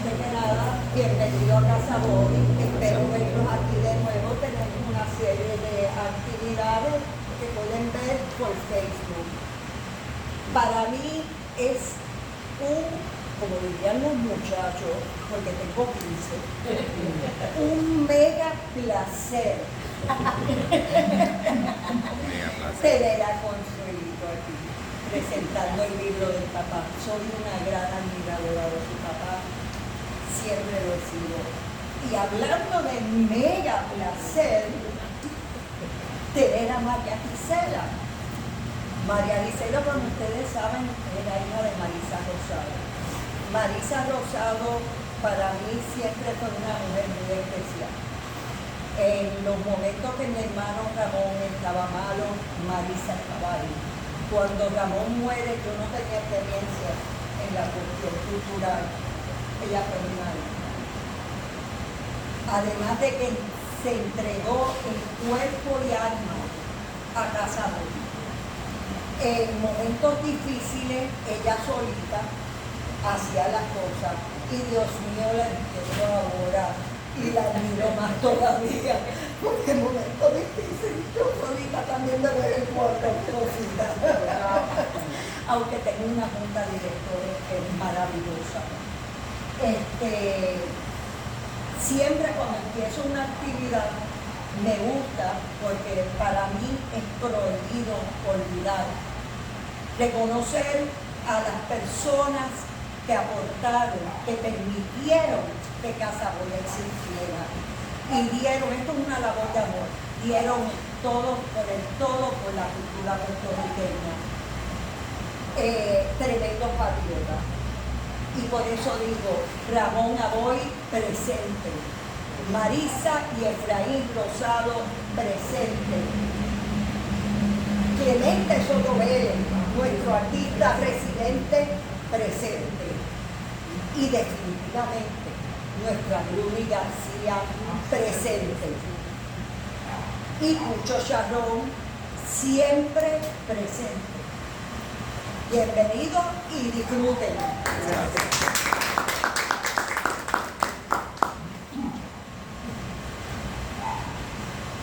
antes que nada, bienvenido a Casa Bobby. Espero verlos aquí de nuevo. Tenemos una serie de actividades que pueden ver por Facebook. Para mí es como dirían los muchachos, porque tengo 15, un mega placer tener a Consuelito aquí, presentando el libro del papá. Soy una gran admiradora de su papá, siempre lo he sido. Y hablando de mega placer, tener a María Gisela. María Gisela, como ustedes saben, es la hija de Marisa Rosado. Marisa Rosado para mí siempre fue una mujer muy especial. En los momentos que mi hermano Ramón estaba malo, Marisa estaba ahí. Cuando Ramón muere, yo no tenía experiencia en la cuestión cultural. Ella fue mi madre. Además de que se entregó el cuerpo y alma a Casa Bobby. En momentos difíciles, ella solita hacía las cosas. Y Dios mío, la entiendo ahora y la admiro más todavía. Porque en momentos difíciles, yo solita también me veo en cuatro cositas. Aunque tengo una junta de directores que es maravillosa. Siempre cuando empiezo una actividad, me gusta porque para mí es prohibido olvidar, reconocer a las personas que aportaron, que permitieron que Casa Bobby existiera y dieron, esto es una labor de amor, dieron todo por la cultura puertorriqueña, tremendos patriotas. Y por eso digo, Ramón Aboy presente, Marisa y Efraín Rosado presente, Clemente Soto Vélez, nuestro artista residente, presente, y definitivamente nuestra Bruni García presente, y Cucho Charrón siempre presente. Bienvenidos y disfruten. Gracias.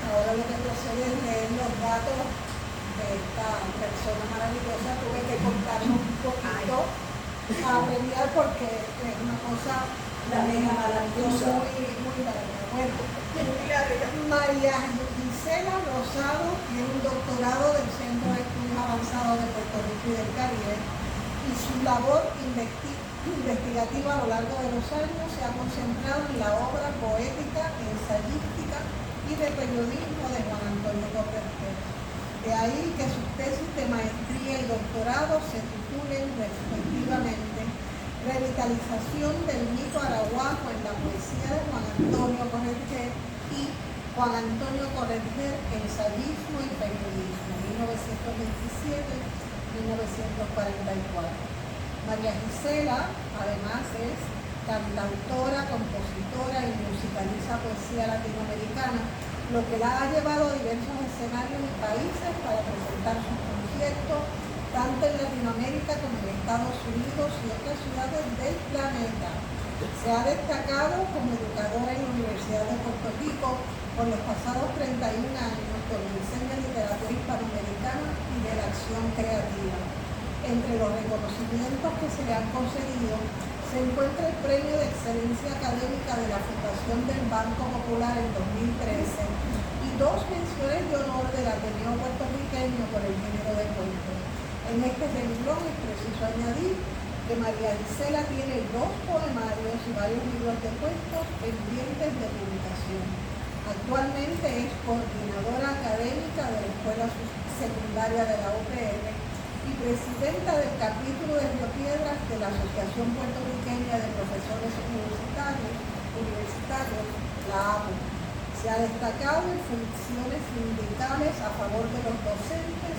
Ahora lo que procede es leer los datos de esta persona maravillosa. Tuve que contarnos un poquito a abreviar porque es una cosa maravillosa. Muy maravillosa. Bueno, María Gisela Rosado tiene un doctorado del Centro de Estudios Avanzados de Puerto Rico y del Caribe y su labor investigativa a lo largo de los años se ha concentrado en la obra poética, ensayística y de periodismo de Juan Antonio Cortés. De ahí que sus tesis de maestría y doctorado se titulen respectivamente Revitalización del mito arahuaco en la poesía de Juan Antonio Cortés y Juan Antonio Corretger, ensayismo y periodismo, 1927-1944. María Gisela, además, es cantautora, compositora y musicaliza poesía latinoamericana, lo que la ha llevado a diversos escenarios y países para presentar sus conciertos, tanto en Latinoamérica como en Estados Unidos y otras ciudades del planeta. Se ha destacado como educadora en la Universidad de Puerto Rico por los pasados 31 años con el diseño de literatura hispanoamericana y de la acción creativa. Entre los reconocimientos que se le han concedido se encuentra el Premio de Excelencia Académica de la Fundación del Banco Popular en 2013 y 2 menciones de honor del Ateneo Puertorriqueño por el género de cuento. En este renglón es preciso añadir que María Gisela tiene 2 poemarios y varios libros de cuentos pendientes de publicación. Actualmente es coordinadora académica de la Escuela Secundaria de la UPR y presidenta del capítulo de Río Piedras de la Asociación Puertorriqueña de Profesores Universitarios, la APU. Se ha destacado en funciones sindicales a favor de los docentes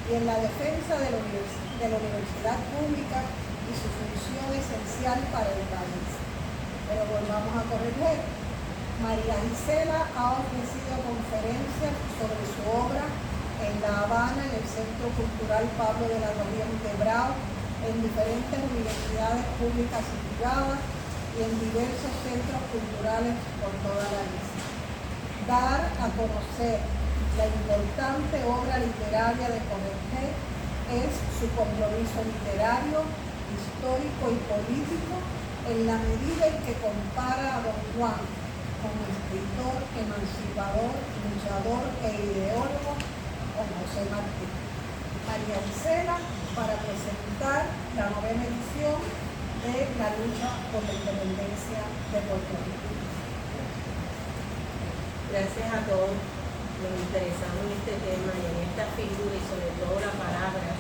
y en la defensa de la universidad pública y su función esencial para el país. Pero volvamos a corregir. María Gisela ha ofrecido conferencias sobre su obra en La Habana, en el Centro Cultural Pablo de la Corriente Bravo, en diferentes universidades públicas y privadas, y en diversos centros culturales por toda la isla. Dar a conocer la importante obra literaria de Corregé es su compromiso literario, histórico y político en la medida en que compara a Don Juan como escritor, emancipador, luchador e ideólogo con José Martí. María Gisela, para presentar la 9ª edición de la lucha por la independencia de Puerto Rico. Gracias a todos los interesados en este tema y en esta figura y sobre todo la palabra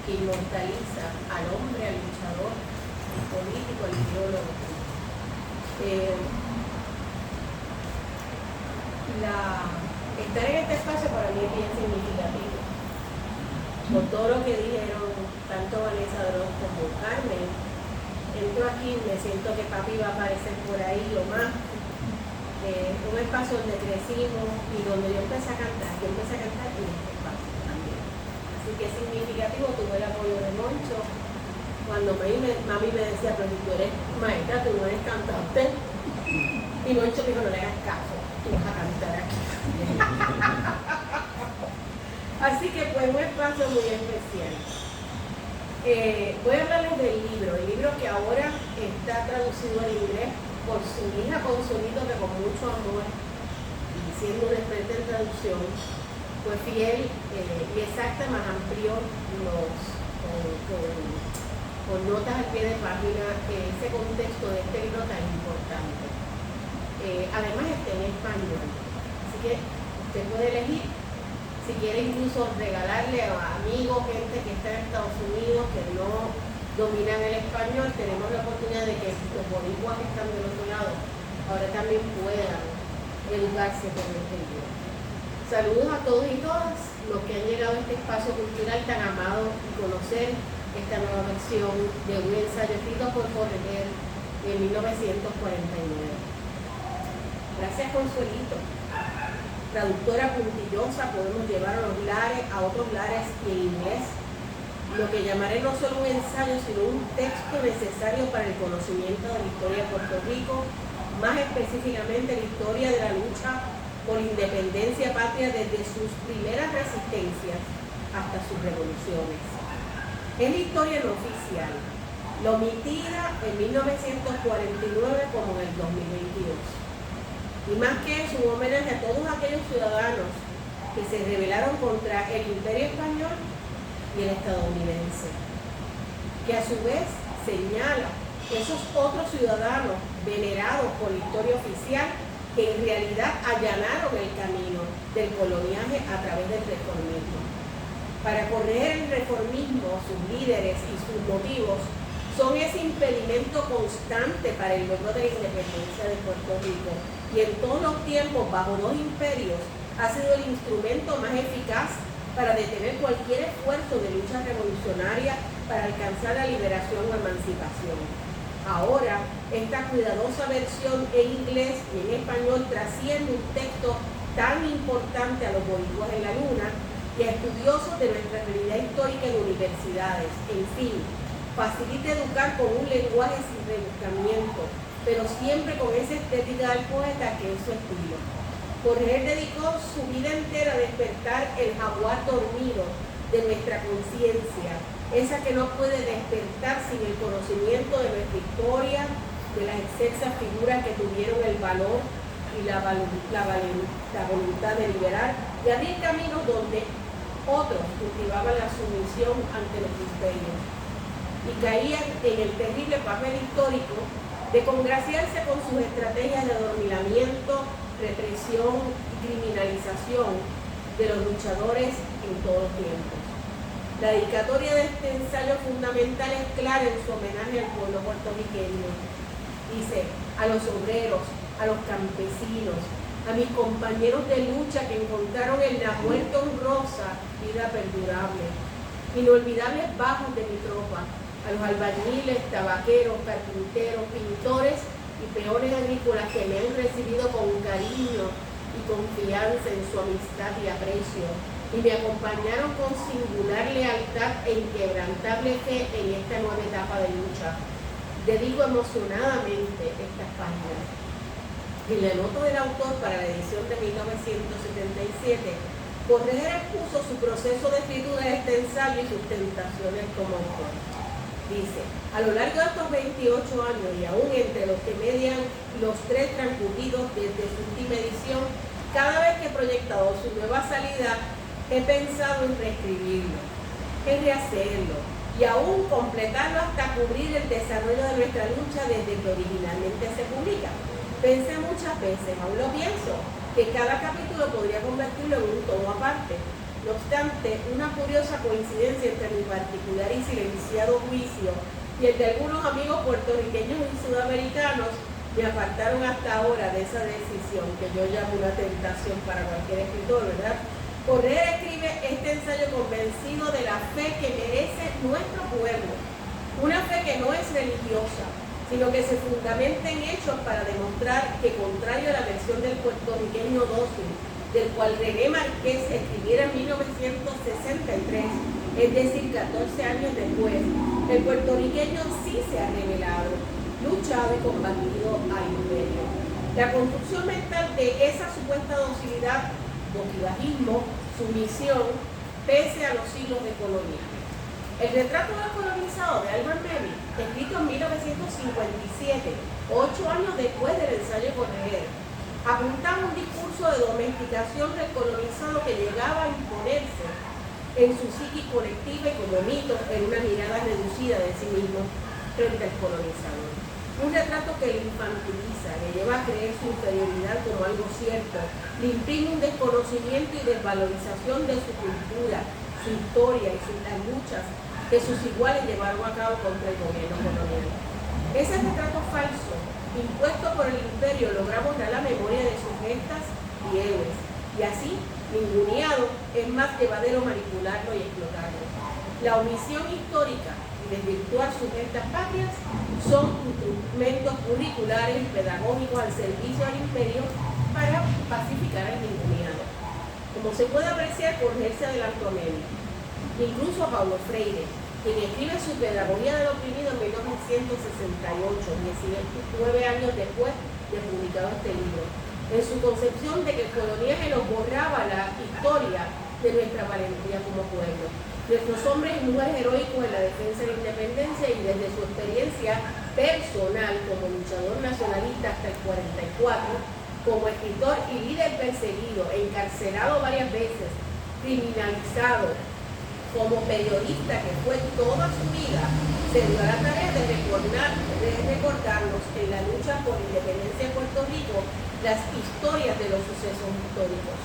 que inmortaliza al hombre, al luchador, al político, al ideólogo. Estar en este espacio para mí es bien significativo. Por todo lo que dijeron tanto Vanessa Droz como Carmen, entro aquí y me siento que papi va a aparecer por ahí lo más. Un espacio donde crecimos y donde yo empecé a cantar en este espacio también. Así que es significativo, tuve el apoyo de Moncho. Cuando mami me decía, pero si tú eres maestra, tú no eres cantante. Y Moncho dijo, no le hagas caso, tú vas a cantar aquí. Así que fue un espacio muy especial. Voy a hablarles del libro, el libro que ahora está traducido al inglés por su hija Consolito, que con mucho amor y siendo un experto en traducción, fue fiel y exacta, más amplió con notas al pie de página ese contexto de este libro tan importante. Además está en español, así que usted puede elegir si quiere incluso regalarle a amigos, gente que está en Estados Unidos, que no dominan el español. Tenemos la oportunidad de que los boricuas que están del otro lado ahora también puedan educarse con este libro. Saludos a todos y todas los que han llegado a este espacio cultural tan amado y conocer esta nueva versión de un ensayo escrito por Corregé en 1949. Gracias, Consuelito. Traductora puntillosa, podemos llevar a los lares, a otros lares y en inglés, lo que llamaré no solo un ensayo, sino un texto necesario para el conocimiento de la historia de Puerto Rico, más específicamente la historia de la lucha por independencia patria desde sus primeras resistencias hasta sus revoluciones. Es la historia no oficial, la omitida en 1949 como en el 2022. Y más que eso, un homenaje a todos aquellos ciudadanos que se rebelaron contra el Imperio Español y el estadounidense, que a su vez señala que esos otros ciudadanos venerados por la historia oficial que en realidad allanaron el camino del coloniaje a través del reformismo. Para corregir el reformismo, sus líderes y sus motivos son ese impedimento constante para el logro de la independencia de Puerto Rico, y en todos los tiempos, bajo dos imperios, ha sido el instrumento más eficaz para detener cualquier esfuerzo de lucha revolucionaria para alcanzar la liberación o emancipación. Ahora, esta cuidadosa versión en inglés y en español trasciende un texto tan importante a los boricuas en la luna y a estudiosos de nuestra realidad histórica en universidades. En fin, facilita educar con un lenguaje sin rebuscamiento, pero siempre con esa estética del poeta que es su estilo. Corregé dedicó su vida entera a despertar el jaguar dormido de nuestra conciencia, esa que no puede despertar sin el conocimiento de nuestra historia, de las excelsas figuras que tuvieron el valor y la voluntad de liberar y abrir caminos donde otros cultivaban la sumisión ante los imperios y caían en el terrible papel histórico de congraciarse con sus estrategias de adormilamiento, represión y criminalización de los luchadores en todos los tiempos. La dedicatoria de este ensayo fundamental es clara en su homenaje al pueblo puertorriqueño. Dice, a los obreros, a los campesinos, a mis compañeros de lucha que encontraron en la muerte honrosa vida perdurable, inolvidables bajos de mi tropa, a los albañiles, tabaqueros, carpinteros, pintores y peones agrícolas que me han recibido con cariño y confianza en su amistad y aprecio, y me acompañaron con singular lealtad e inquebrantable fe en esta nueva etapa de lucha. Dedico emocionadamente estas páginas. En la nota del autor para la edición de 1977, Correger expuso su proceso de escritura de este ensayo y sus tentaciones como autor. Dice, a lo largo de estos 28 años y aún entre los que median los 3 transcurridos desde su última edición, cada vez que he proyectado su nueva salida, he pensado en reescribirlo, en rehacerlo y aún completarlo hasta cubrir el desarrollo de nuestra lucha desde que originalmente se publica. Pensé muchas veces, aún lo pienso, que cada capítulo podría convertirlo en un tomo aparte. No obstante, una curiosa coincidencia entre mi particular y silenciado juicio y el de algunos amigos puertorriqueños y sudamericanos me apartaron hasta ahora de esa decisión, que yo llamo una tentación para cualquier escritor, ¿verdad? Correger escribe este ensayo convencido de la fe que merece nuestro pueblo, una fe que no es religiosa, sino que se fundamenta en hechos para demostrar que, contrario a la versión del puertorriqueño dócil, del cual René Márquez escribiera en 1963, es decir, 14 años después, el puertorriqueño sí se ha revelado, luchado y combatido al imperio. La construcción mental de esa supuesta docilidad, boquibajismo, sumisión, pese a los siglos de coloniales. El retrato del colonizado de Albert Memmi, escrito en 1957, 8 años después del ensayo Correger, apuntaba un discurso de domesticación del colonizado que llegaba a imponerse en su psique colectiva y como mito en una mirada reducida de sí mismo frente al colonizador. Un retrato que le infantiliza, le lleva a creer su inferioridad como algo cierto, le imprime un desconocimiento y desvalorización de su cultura, su historia y las luchas que sus iguales llevaron a cabo contra el gobierno colonial. Ese retrato falso, impuesto por el imperio, logra borrar la memoria de sus gestas y héroes, y así, ninguneado, es más llevadero manipularlo y explotarlo. La omisión histórica y desvirtuar sus gestas patrias son instrumentos curriculares y pedagógicos al servicio del imperio para pacificar al ninguneado. Como se puede apreciar, Correger se adelantó a Memmi, incluso a Paulo Freire, quien escribe su Pedagogía del Oprimido en 1968, 19 años después de publicado este libro, en su concepción de que el coloniaje nos borraba la historia de nuestra valentía como pueblo, nuestros hombres y mujeres heroicos en la defensa de la independencia, y desde su experiencia personal como luchador nacionalista hasta el 44, como escritor y líder perseguido, encarcelado varias veces, criminalizado, como periodista que fue toda su vida, se dio a la tarea de recordarnos en la lucha por la independencia de Puerto Rico las historias de los sucesos históricos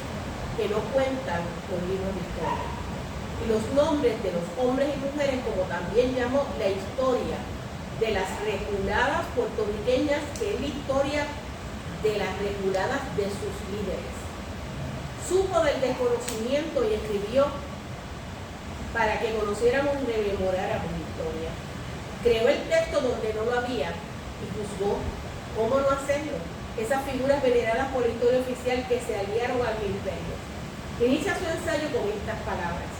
que no cuentan con libros de historia, y los nombres de los hombres y mujeres, como también llamó la historia de las reguladas puertorriqueñas, que es la historia de las reguladas de sus líderes. Supo del desconocimiento y escribió para que conociéramos y rememoráramos la historia. Creó el texto donde no lo había y juzgó cómo no hacerlo. Esas figuras veneradas por la historia oficial que se aliaron al imperio. Inicia su ensayo con estas palabras: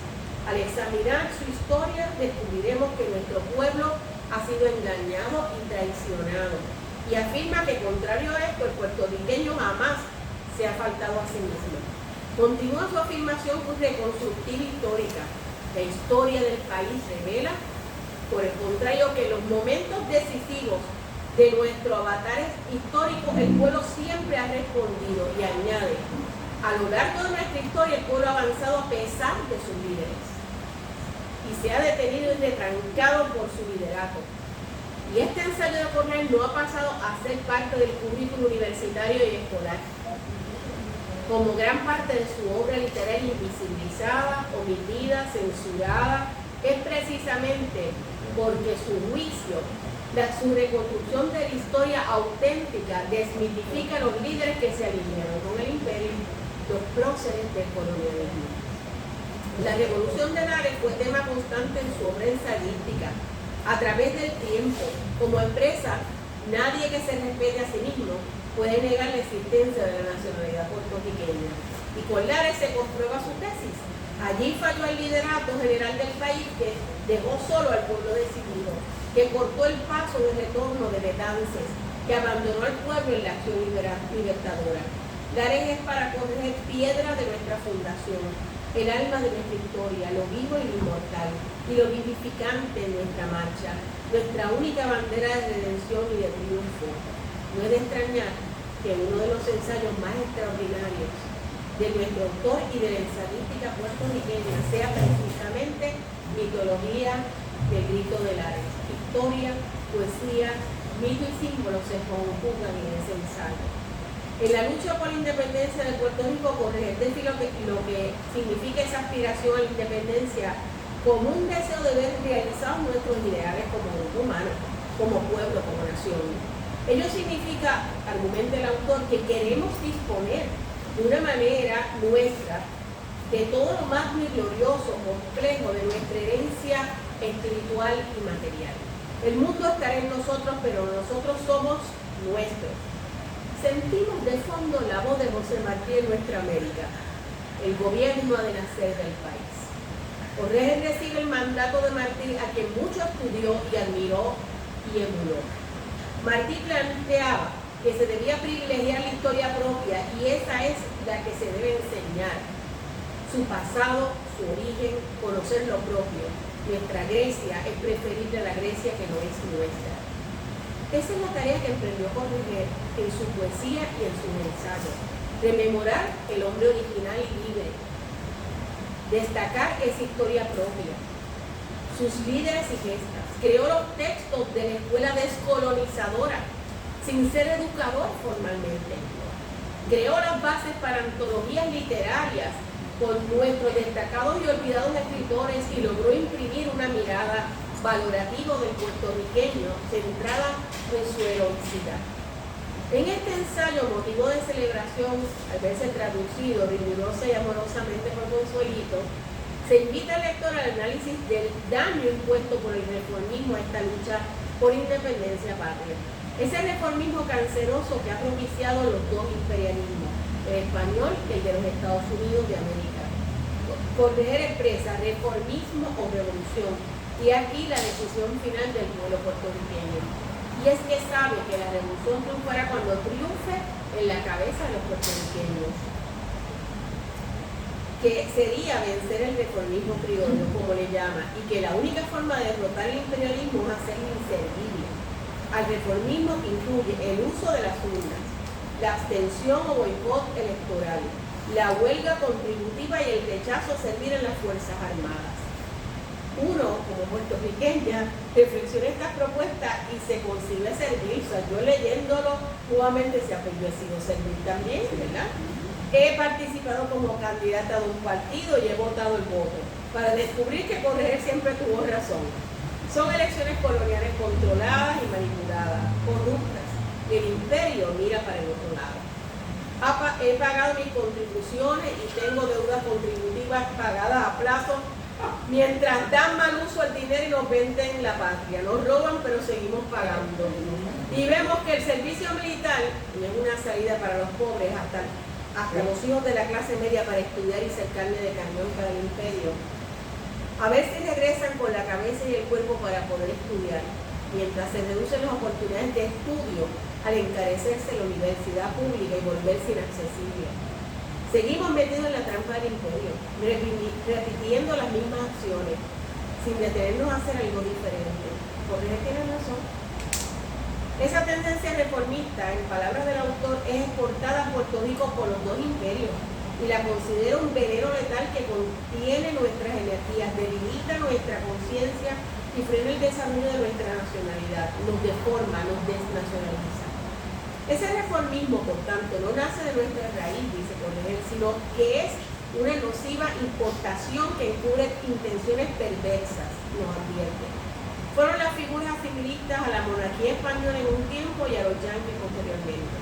al examinar su historia, descubriremos que nuestro pueblo ha sido engañado y traicionado. Y afirma que, contrario a esto, el puertorriqueño jamás se ha faltado a sí mismo. Continúa su afirmación reconstructiva histórica. La historia del país revela, por el contrario, que en los momentos decisivos de nuestro avatar histórico, el pueblo siempre ha respondido, y añade: a lo largo de nuestra historia, el pueblo ha avanzado a pesar de sus líderes y se ha detenido y retrancado por su liderato. Y este ensayo de Correger no ha pasado a ser parte del currículo universitario y escolar. Como gran parte de su obra literaria invisibilizada, omitida, censurada, es precisamente porque su juicio, su reconstrucción de la historia auténtica, desmitifica a los líderes que se alinearon con el imperio, los próceres del colonialismo. La revolución de Lares fue tema constante en su obra ensayística. A través del tiempo, como empresa, nadie que se respete a sí mismo puede negar la existencia de la nacionalidad puertorriqueña. Y con Lares se comprueba su tesis. Allí falló el liderato general del país, que dejó solo al pueblo decidido. que cortó el paso de retorno de Betances, que abandonó al pueblo en la acción libertadora. Lares es para correr piedra de nuestra fundación, el alma de nuestra historia, lo vivo y lo inmortal, y lo vivificante en nuestra marcha, nuestra única bandera de redención y de triunfo. No es de extrañar que uno de los ensayos más extraordinarios de nuestro autor y de la ensayística puertorriqueña sea precisamente Mitología del Grito de Lares. Historia, poesía, mito y símbolos se conjugan en ese ensayo. En la lucha por la independencia de Puerto Rico, corregir lo que significa esa aspiración a la independencia como un deseo de ver realizados nuestros ideales como grupo humano, como pueblo, como nación. Ello significa, argumenta el autor, que queremos disponer de una manera nuestra de todo lo más glorioso, complejo de nuestra herencia espiritual y material. El mundo estará en nosotros, pero nosotros somos nuestros. Sentimos de fondo la voz de José Martí en nuestra América. El gobierno ha de nacer del país. Correger recibe el mandato de Martí, a quien mucho estudió y admiró y emuló. Martí planteaba que se debía privilegiar la historia propia, y esa es la que se debe enseñar. Su pasado, su origen, conocer lo propio. Nuestra Grecia es preferible a la Grecia que no es nuestra. Esa es la tarea que emprendió Correger en su poesía y en sus ensayos. Rememorar el hombre original y libre. Destacar esa historia propia. Sus líderes y gestas. Creó los textos de la escuela descolonizadora, sin ser educador formalmente. Creó las bases para antologías literarias con nuestros destacados y olvidados escritores, y logró imprimir una mirada valorativa del puertorriqueño centrada en su heroicidad. En este ensayo, motivo de celebración, al verse traducido rigurosa y amorosamente por Consuelito, se invita al lector al análisis del daño impuesto por el reformismo a esta lucha por independencia patria. Ese reformismo canceroso que ha propiciado los dos imperialismos, el español y el de los Estados Unidos de América. Correger expresa reformismo o revolución, y aquí la decisión final del pueblo puertorriqueño. Y es que sabe que la revolución triunfará cuando triunfe en la cabeza de los puertorriqueños, que sería vencer el reformismo criollo, como le llama, y que la única forma de derrotar el imperialismo es hacerlo inservible. Al reformismo incluye el uso de las urnas, la abstención o boicot electoral, la huelga contributiva y el rechazo a servir en las Fuerzas Armadas. Uno, como puertorriqueña, reflexiona estas propuestas y se consigue servir. O sea, yo leyéndolo nuevamente se ha sido servir también, ¿verdad? He participado como candidata de un partido y he votado el voto para descubrir que Correger siempre tuvo razón. Son elecciones coloniales controladas y manipuladas, corruptas, y el imperio mira para el otro lado. He pagado mis contribuciones y tengo deudas contributivas pagadas a plazo, mientras dan mal uso al dinero y nos venden la patria. Nos roban, pero seguimos pagando. Y vemos que el servicio militar no es una salida para los pobres, hasta los hijos de la clase media, para estudiar y ser carne de cañón para el imperio. A ver si regresan con la cabeza y el cuerpo para poder estudiar, mientras se reducen las oportunidades de estudio al encarecerse la universidad pública y volverse inaccesible. Seguimos metidos en la trampa del imperio, repitiendo las mismas acciones, sin detenernos a hacer algo diferente. Correger tiene razón. Esa tendencia reformista, en palabras del autor, es exportada a Puerto Rico por los dos imperios, y la considera un veneno letal que contiene nuestras energías, debilita nuestra conciencia y frena el desarrollo de nuestra nacionalidad, nos deforma, nos desnacionaliza. Ese reformismo, por tanto, no nace de nuestra raíz, dice Correger, sino que es una nociva importación que encubre intenciones perversas, nos advierte. Fueron las figuras asimilistas a la monarquía española en un tiempo y a los yanquis posteriormente.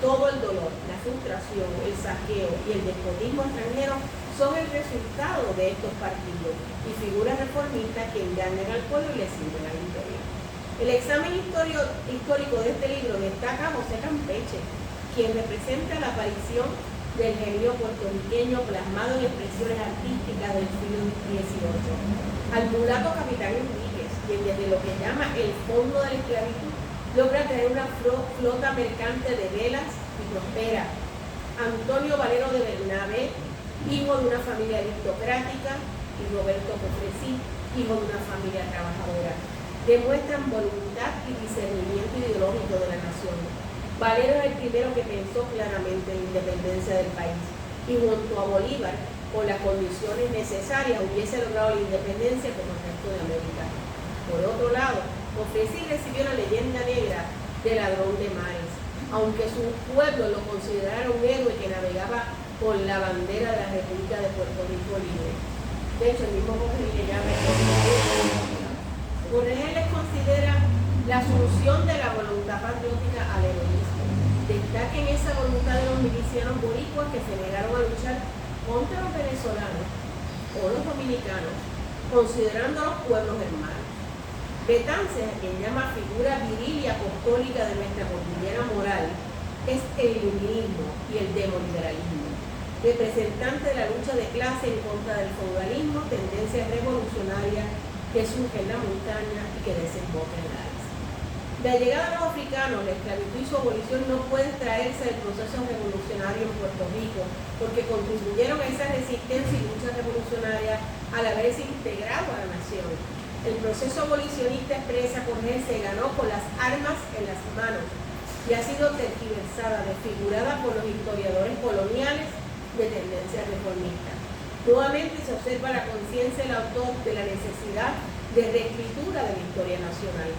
Todo el dolor, la frustración, el saqueo y el despotismo extranjero son el resultado de estos partidos y figuras reformistas que engañan al pueblo y le sirven al imperio. El examen histórico de este libro destaca a José Campeche, quien representa la aparición del genio puertorriqueño plasmado en expresiones artísticas del siglo XVIII, al mulato Capitán Enríquez, quien desde lo que llama el fondo de la esclavitud logra traer una flota mercante de velas y prospera. Antonio Valero de Bernabe, hijo de una familia aristocrática, y Roberto Cofresí, hijo de una familia trabajadora, demuestran voluntad y discernimiento ideológico de la nación. Valero es el primero que pensó claramente en la independencia del país y junto a Bolívar, con las condiciones necesarias, hubiese logrado la independencia como el resto de América. Por otro lado, Cofresí recibió la leyenda negra de ladrón de mares, aunque su pueblo lo considerara un héroe que navegaba con la bandera de la República de Puerto Rico libre. De hecho, el mismo Cofresí le llama Corregel les considera la asunción de la voluntad patriótica al heroísmo. Destaquen esa voluntad de los milicianos boricuas que se negaron a luchar contra los venezolanos o los dominicanos, considerando a los pueblos hermanos. Betances, a quien llama figura viril y apostólica de nuestra cordillera moral, es el iluminismo y el demoliberalismo, representante de la lucha de clase en contra del feudalismo, tendencia revolucionaria que surge en la montaña y que desemboca en la isla. La llegada de los africanos, la esclavitud y su abolición no pueden traerse del proceso revolucionario en Puerto Rico, porque contribuyeron a esa resistencia y lucha revolucionaria al haberse integrado a la nación. El proceso abolicionista expresa Corregel se ganó con las armas en las manos y ha sido tergiversada, desfigurada por los historiadores coloniales de tendencia reformista. Nuevamente se observa la conciencia del autor de la necesidad de reescritura de la historia nacional,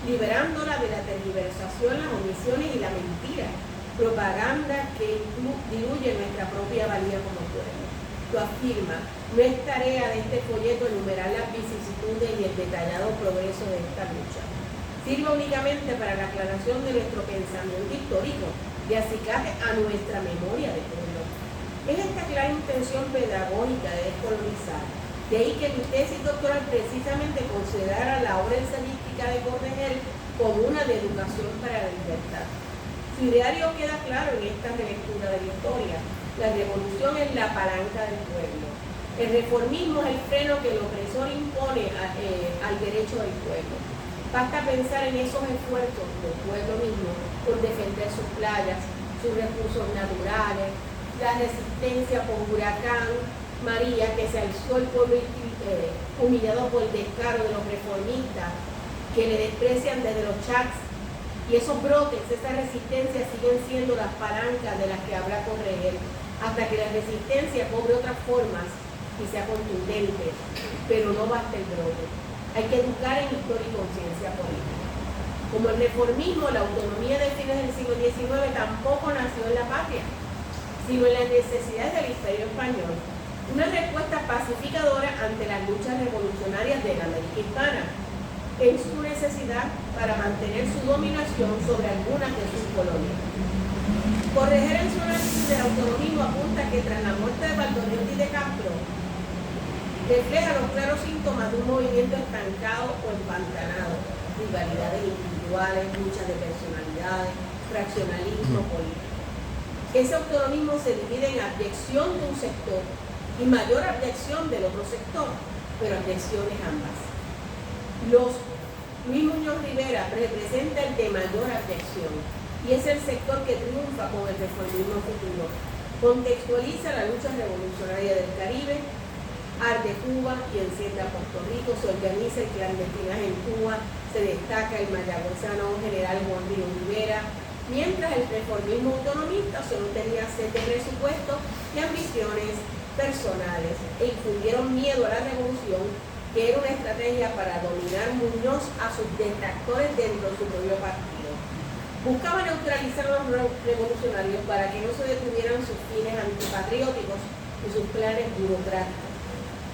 liberándola de la tergiversación, las omisiones y la mentira, propaganda que diluye nuestra propia valía como pueblo. Lo afirma, no es tarea de este folleto enumerar las vicisitudes y el detallado progreso de esta lucha. Sirve únicamente para la aclaración de nuestro pensamiento histórico y acicate a nuestra memoria de pueblo. Es esta clara intención pedagógica de descolonizar. De ahí que mi tesis doctoral precisamente considerara la obra ensayística de Corregel como una de educación para la libertad. Su ideario queda claro en esta relectura de la historia. La revolución es la palanca del pueblo. El reformismo es el freno que el opresor impone al derecho del pueblo. Basta pensar en esos esfuerzos del pueblo mismo por defender sus playas, sus recursos naturales, la resistencia por huracán María, que se alzó el pueblo humillado por el descaro de los reformistas, que le desprecian desde los chats. Y esos brotes, esa resistencia siguen siendo las palancas de las que habla Corregel, hasta que la resistencia cobre otras formas y sea contundente, pero no basta el brote. Hay que educar en historia y conciencia política. Como el reformismo, la autonomía de fines del siglo XIX tampoco nació en la patria, sino en las necesidades del Imperio Español, una respuesta pacificadora ante las luchas revolucionarias de la América hispana, en su necesidad para mantener su dominación sobre algunas de sus colonias. Corregel en su análisis del autonomismo apunta que tras la muerte de Valdoriotti y de Castro, refleja los claros síntomas de un movimiento estancado o empantanado, rivalidades individuales, luchas de personalidades, fraccionalismo político. Ese autonomismo se divide en abyección de un sector y mayor abyección del otro sector, pero abyecciones ambas. Luis Muñoz Rivera representa el de mayor abyección y es el sector que triunfa con el reformismo futuro. Contextualiza la lucha revolucionaria del Caribe, arde Cuba y enciende a Puerto Rico, se organiza el clandestinaje en Cuba, se destaca el mayagüezano general Juan Río Rivera, mientras el reformismo autonomista solo tenía sed de presupuesto y ambiciones personales e infundieron miedo a la revolución, que era una estrategia para dominar Muñoz a sus detractores dentro de su propio partido. Buscaba neutralizar a los revolucionarios para que no se detuvieran sus fines antipatrióticos y sus planes burocráticos.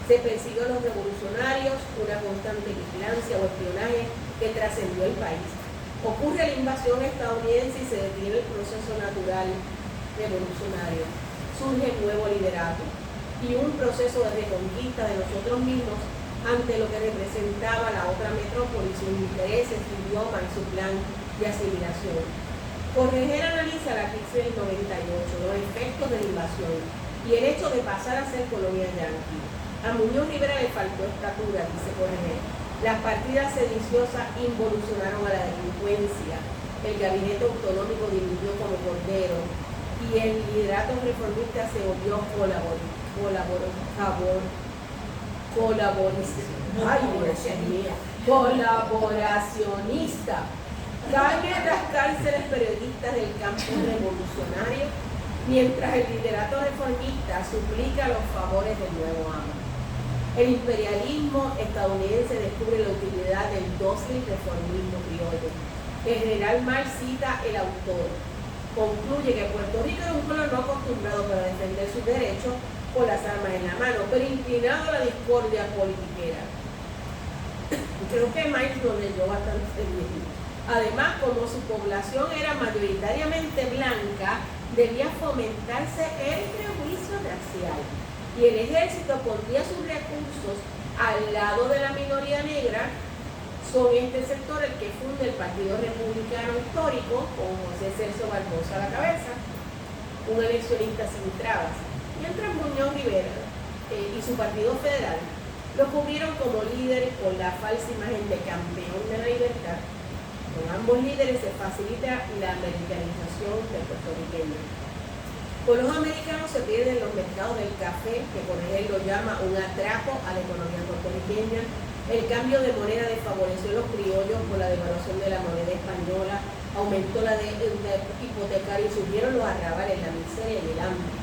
Se persiguió a los revolucionarios, una constante vigilancia o espionaje que trascendió el país. Ocurre la invasión estadounidense y se detiene el proceso natural revolucionario. Surge el nuevo liderato y un proceso de reconquista de nosotros mismos ante lo que representaba la otra metrópoli, sus intereses, su idioma y su plan de asimilación. Corregel analiza la crisis del 98, los efectos de la invasión y el hecho de pasar a ser colonia yanqui. A Muñoz Rivera le faltó estatura, dice Corregel. Las partidas sediciosas involucionaron a la delincuencia, el gabinete autonómico dimitió como cordero y el liderato reformista se volvió colaboracionista. Calle tras cárceles periodistas del campo revolucionario, mientras el liderato reformista suplica los favores del nuevo amo. El imperialismo estadounidense descubre la utilidad del dócil reformismo criollo. El general Marx cita el autor. Concluye que Puerto Rico era un pueblo no acostumbrado para defender sus derechos con las armas en la mano, pero inclinado a la discordia politiquera. Creo que Marx lo leyó bastante bien. Además, como su población era mayoritariamente blanca, debía fomentarse el prejuicio racial. Y el ejército pondría sus recursos al lado de la minoría negra. Son este sector el que funda el Partido Republicano Histórico, con José Celso Barbosa a la cabeza, un eleccionista sin trabas. Mientras Muñoz Rivera y su Partido Federal lo cubrieron como líderes con la falsa imagen de campeón de la libertad. Con ambos líderes se facilita la americanización del puertorriqueño. Con los americanos se pierden los mercados del café, que por él lo llama un atraco a la economía puertorriqueña. El cambio de moneda desfavoreció a los criollos por la devaluación de la moneda española, aumentó la deuda hipotecaria y subieron los arrabales, la miseria y el hambre.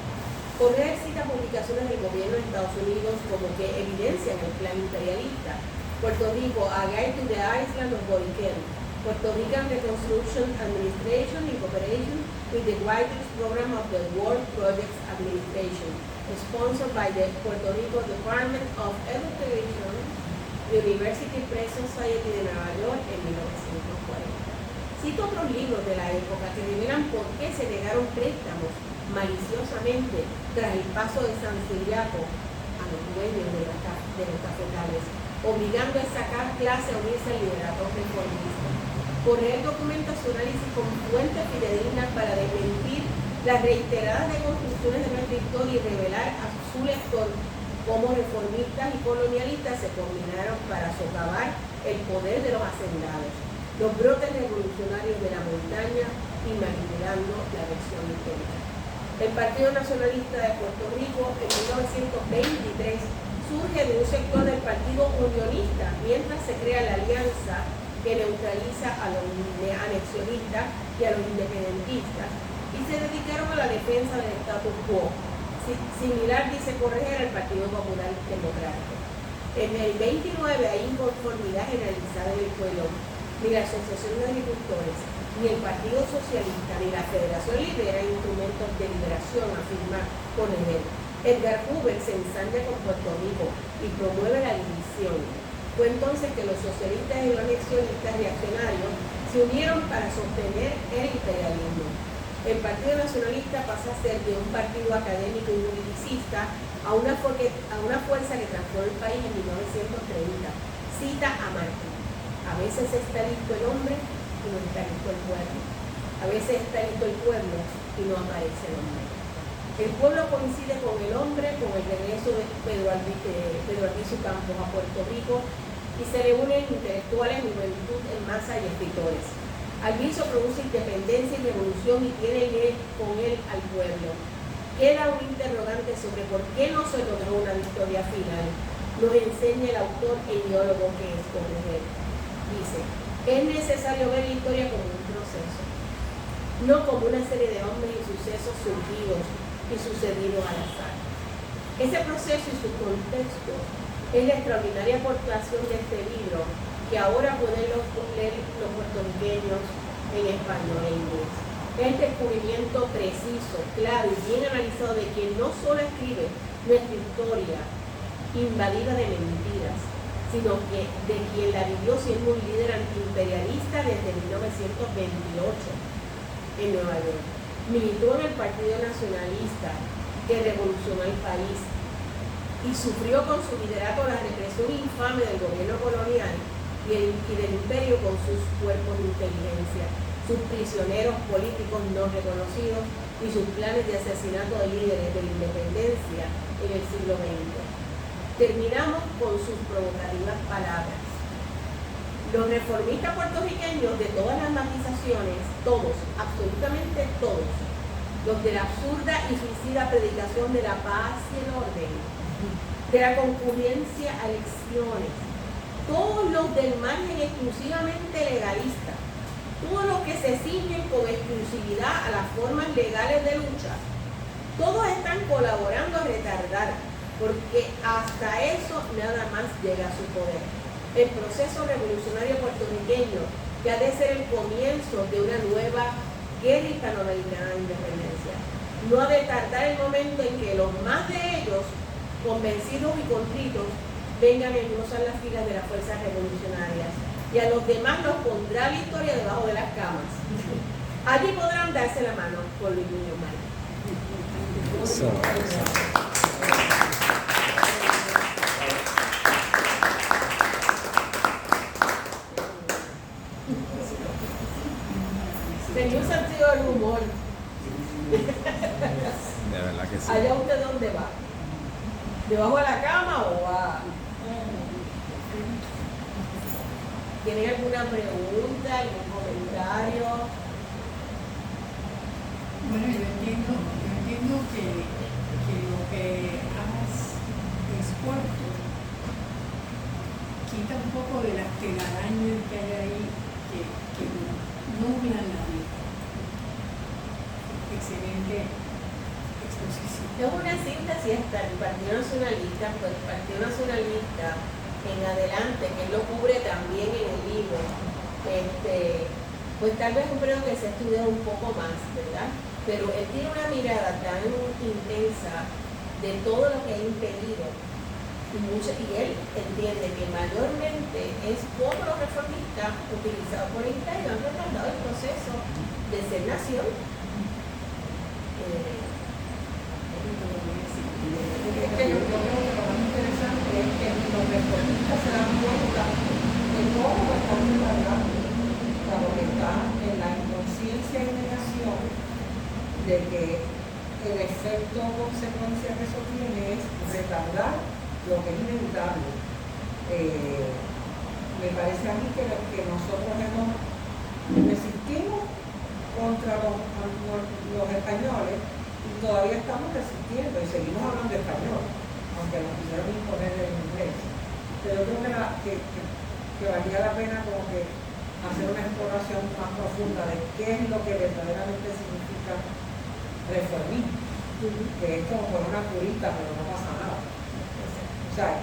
Correa cita publicaciones del gobierno de Estados Unidos como que evidencian el plan imperialista. Puerto Rico, a Guide to the Island of Boyquén. Puerto Rican Reconstruction Administration in cooperation with the Writers Program of the World Projects Administration, sponsored by the Puerto Rico Department of Education, the University Press Society de Nueva York en 1940. Cito otros libros de la época que revelan por qué se negaron préstamos maliciosamente tras el paso de San Ciriaco a los dueños de los cafetales, obligando a sacar clase a unirse al liderato reformista. Correr documenta su análisis con fuentes fidedignas para desmentir las reiteradas reconstrucciones de nuestra historia y revelar a su lector cómo reformistas y colonialistas se combinaron para socavar el poder de los hacendados, los brotes revolucionarios de la montaña y manipulando la versión histórica. El Partido Nacionalista de Puerto Rico en 1923 surge de un sector del Partido Unionista, mientras se crea la alianza que neutraliza a los anexionistas y a los independentistas, y se dedicaron a la defensa del status quo, similar, dice Correa, al Partido Popular Democrático. En el 29 hay inconformidad generalizada en el pueblo. Ni la Asociación de Agricultores, ni el Partido Socialista, ni la Federación lidera instrumentos de liberación, afirma Correa. Edgar Hoover se ensaña con Puerto Rico y promueve la división. Fue entonces que los socialistas y los anexionistas reaccionarios se unieron para sostener el imperialismo. El Partido Nacionalista pasa a ser de un partido académico y juridicista a una fuerza que transformó el país en 1930. Cita a Martí. A veces está listo el hombre y no está listo el pueblo. A veces está listo el pueblo y no aparece el hombre. El pueblo coincide con el hombre, con el regreso de Pedro Albizu Campos a Puerto Rico, y se le unen intelectuales, juventud en masa y escritores. Albizu produce independencia y revolución y tiene con él al pueblo. Queda un interrogante sobre por qué no se logró una victoria final. Nos enseña el autor e ideólogo que es Correa. Dice, es necesario ver la historia como un proceso, no como una serie de hombres y sucesos surgidos y sucedidos al azar. Ese proceso y su contexto es la extraordinaria aportación de este libro que ahora pueden leer los puertorriqueños en español e inglés. Es el descubrimiento preciso, claro y bien analizado de quien no solo escribe nuestra historia invadida de mentiras, sino que de quien la vivió siendo un líder antiimperialista desde 1928 en Nueva York. Militó en el Partido Nacionalista que revolucionó el país y sufrió con su liderato la represión infame del gobierno colonial y del imperio con sus cuerpos de inteligencia, sus prisioneros políticos no reconocidos y sus planes de asesinato de líderes de la independencia en el siglo XX. Terminamos con sus provocativas palabras. Los reformistas puertorriqueños de todas las matizaciones, todos, absolutamente todos, los de la absurda y suicida predicación de la paz y el orden, de la concurrencia a elecciones, todos los del margen exclusivamente legalista, todos los que se ciñen con exclusividad a las formas legales de lucha, todos están colaborando a retardar, porque hasta eso nada más llega a su poder. El proceso revolucionario puertorriqueño, que ha de ser el comienzo de una nueva guerra hispanoamericana de independencia, no ha de tardar el momento en que los más de ellos, convencidos y contritos, vengan a engrosar las filas de las fuerzas revolucionarias, y a los demás los pondrá la historia debajo de las camas. Allí podrán darse la mano con Luis Muñoz Marín. Tenía un sentido del humor. De verdad que sí. ¿Allá usted dónde va? ¿Debajo de la cama o va? ¿Tienen alguna pregunta, algún comentario? Bueno, yo entiendo que lo que has expuesto quita un poco de las telarañas que hay ahí que nublan la vida. Excelente exposición. Es una síntesis hasta el Partido Nacionalista, pues el Partido Nacionalista en adelante, que él lo cubre también en el libro, pues tal vez un periodo que se ha estudiado un poco más, ¿verdad? Pero él tiene una mirada tan intensa de todo lo que ha impedido, y él entiende que mayormente es como los reformistas utilizados por el Estado han retardado el proceso de ser nación. Es que yo creo que lo más interesante es que los reformistas se dan cuenta de cómo están retardando, porque está en la inconsciencia y negación de que el efecto o consecuencia que eso tiene es retardar lo que es inevitable. Me parece a mí que nosotros resistimos contra los españoles y todavía estamos resistiendo y seguimos hablando español, aunque nos quisieron imponer el inglés. Pero yo creo que valía la pena como que hacer una exploración más profunda de qué es lo que verdaderamente significa reformismo, que es como por una curita, pero no pasa nada. O sea,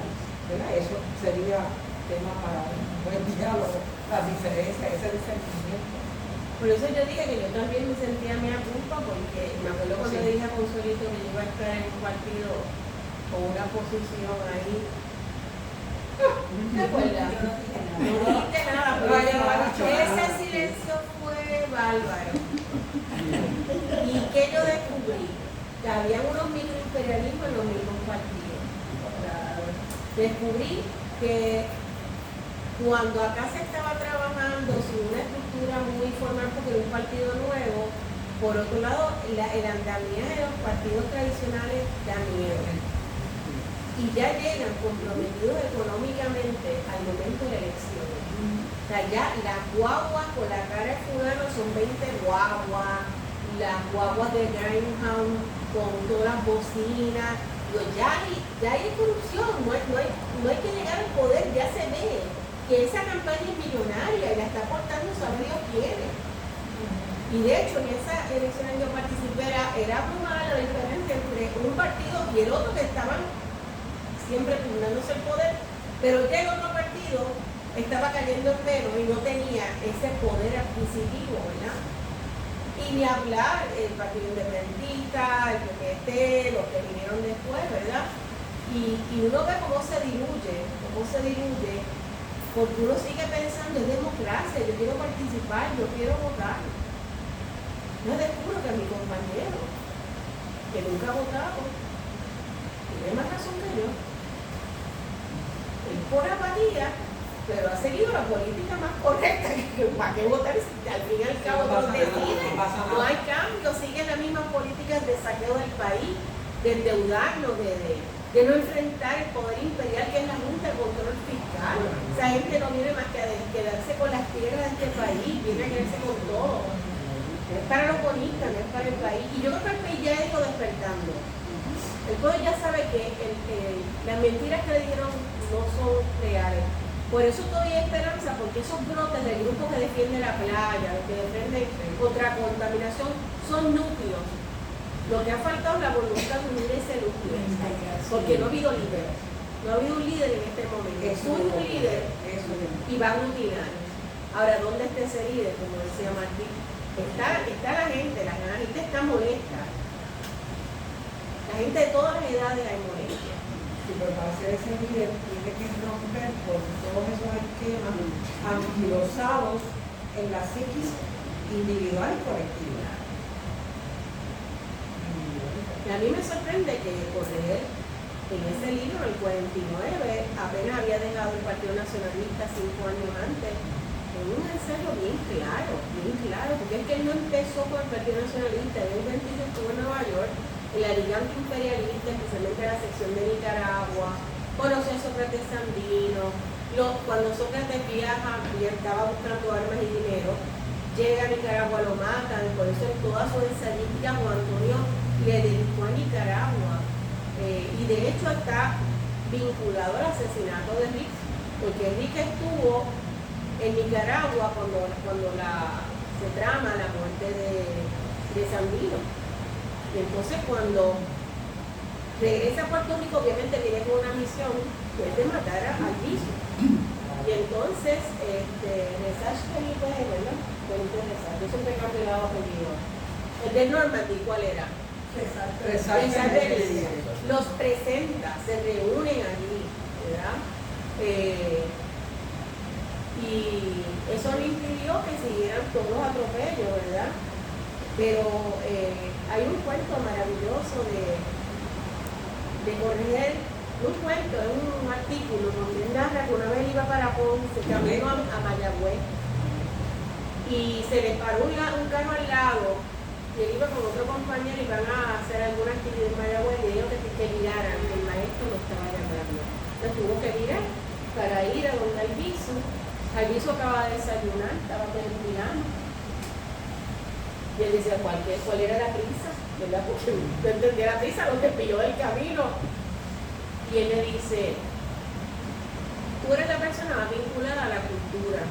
¿verdad? Eso sería tema para un buen diálogo, las diferencias, ese discernimiento. Por eso yo dije que yo también me sentía mea culpa, porque me acuerdo cuando le dije a Consuelito que yo iba a estar en un partido con una posición ahí. ¿Te acuerdas? No dijiste nada, pero ese silencio fue bárbaro. ¿Y qué yo descubrí? Que había unos microimperialismos en los mismos partidos. Descubrí que cuando acá se estaba trabajando sin una estructura muy formal porque era un partido nuevo, por otro lado, el andamiaje de los partidos tradicionales da miedo. Y ya llegan comprometidos económicamente al momento de la elección. O sea, ya las guaguas con la cara de fulano son 20 guaguas, las guaguas de Greyhound con todas las bocinas. Ya hay corrupción, no hay que llegar al poder, ya se ve que esa campaña es millonaria y la está aportando sabe Dios quién. Y de hecho en esa elección en que yo participé era abrumadora la diferencia entre un partido y el otro que estaban siempre pugnándose el poder, pero ya el otro partido estaba cayendo en menos y no tenía ese poder adquisitivo, ¿verdad? Y ni hablar el Partido Independentista, el PPT, los que vinieron después, ¿verdad? Y uno ve cómo se diluye, porque uno sigue pensando en democracia, yo quiero participar, yo quiero votar. No descubro que mi compañero, que nunca ha votado, tiene más razón que yo. Él por apatía, pero ha seguido la política más correcta. ¿Para qué votar si al fin y al cabo no deciden? No hay cambio, siguen las mismas políticas de saqueo del país, de endeudarnos, de de no enfrentar el poder imperial que es la Junta de Control Fiscal. Esa gente no viene más que a quedarse con las tierras de este país, viene a quedarse con todo. No es para los bonistas, no es para el país. Y yo creo que el país ya ha ido despertando. El pueblo ya sabe que las mentiras que le dijeron no son reales. Por eso todavía hay esperanza, porque esos brotes del grupo que defiende la playa, los que defienden contra contaminación, son núcleos. Lo que ha faltado es la voluntad de unir ese núcleo, porque no ha habido líder. No ha habido un líder en este momento. Es un líder y va a aglutinar. Ahora, ¿dónde está ese líder? Como decía Martín, está la gente está molesta. La gente de todas las edades hay molestia. Sí, pero para ser ese líder tiene que romper con todos esos esquemas anquilosados en la psiquis individual y colectiva. Y a mí me sorprende que Correa, en ese libro, el 49, apenas había dejado el Partido Nacionalista 5 años antes, en un ensayo bien claro, porque es que él no empezó con el Partido Nacionalista, él en 21 estuvo en Nueva York, en la Liga Antiimperialista, especialmente la sección de Nicaragua, conoció a Sócrates Sandino, cuando Sócrates viaja y estaba buscando armas y dinero, llega a Nicaragua, lo matan, por eso en toda su ensayística Juan Antonio le dedicó a Nicaragua, y de hecho está vinculado al asesinato de Rick, porque Rick estuvo en Nicaragua cuando se trama la muerte de Sandino. Y entonces cuando regresa a Puerto Rico, obviamente viene con una misión que es de matar a Albizu. Y entonces, Resach Felipe, ¿verdad? Felipe Resach, yo siempre he cambiado apellido. El de Normandy, ¿cuál era? Resach Felipe. Los presenta, se reúnen allí, ¿verdad? Y eso no impidió que siguieran todos los atropellos, ¿verdad? Pero hay un cuento maravilloso de Correa, un cuento, es un artículo donde él narra que una vez iba para Ponce, camino a Mayagüez, y se le paró un carro al lado, y él iba con otro compañero y van a hacer alguna actividad en Mayagüez, y le dijo que miraran, que el maestro lo estaba llamando. Entonces tuvo que mirar para ir a donde Albizu. Albizu acaba de desayunar, estaba terminando. Y él decía, ¿cuál era la prisa? ¿Verdad? Porque no entendía la prisa, lo que pilló del camino. Y él le dice, tú eres la persona más vinculada a la cultura.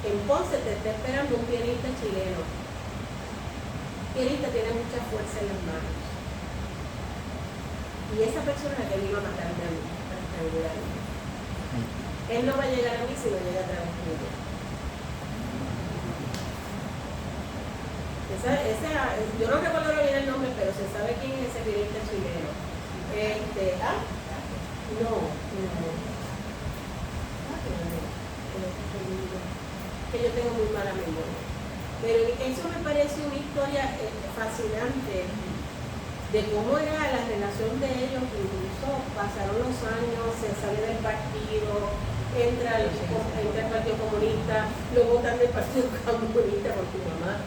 En Ponce te está esperando un pianista chileno. El pianista tiene mucha fuerza en las manos. Y esa persona que él iba a matar de mí, para estrangularme. Él no va a llegar a mí si no llega a través de ella. Yo no recuerdo bien el nombre, pero se sabe quién es ese pianista chileno. Que yo tengo muy mala memoria. Pero eso me parece una historia fascinante de cómo era la relación de ellos, incluso pasaron los años, se sale del partido, entra el Partido Comunista, lo votan del Partido Comunista por tu mamá,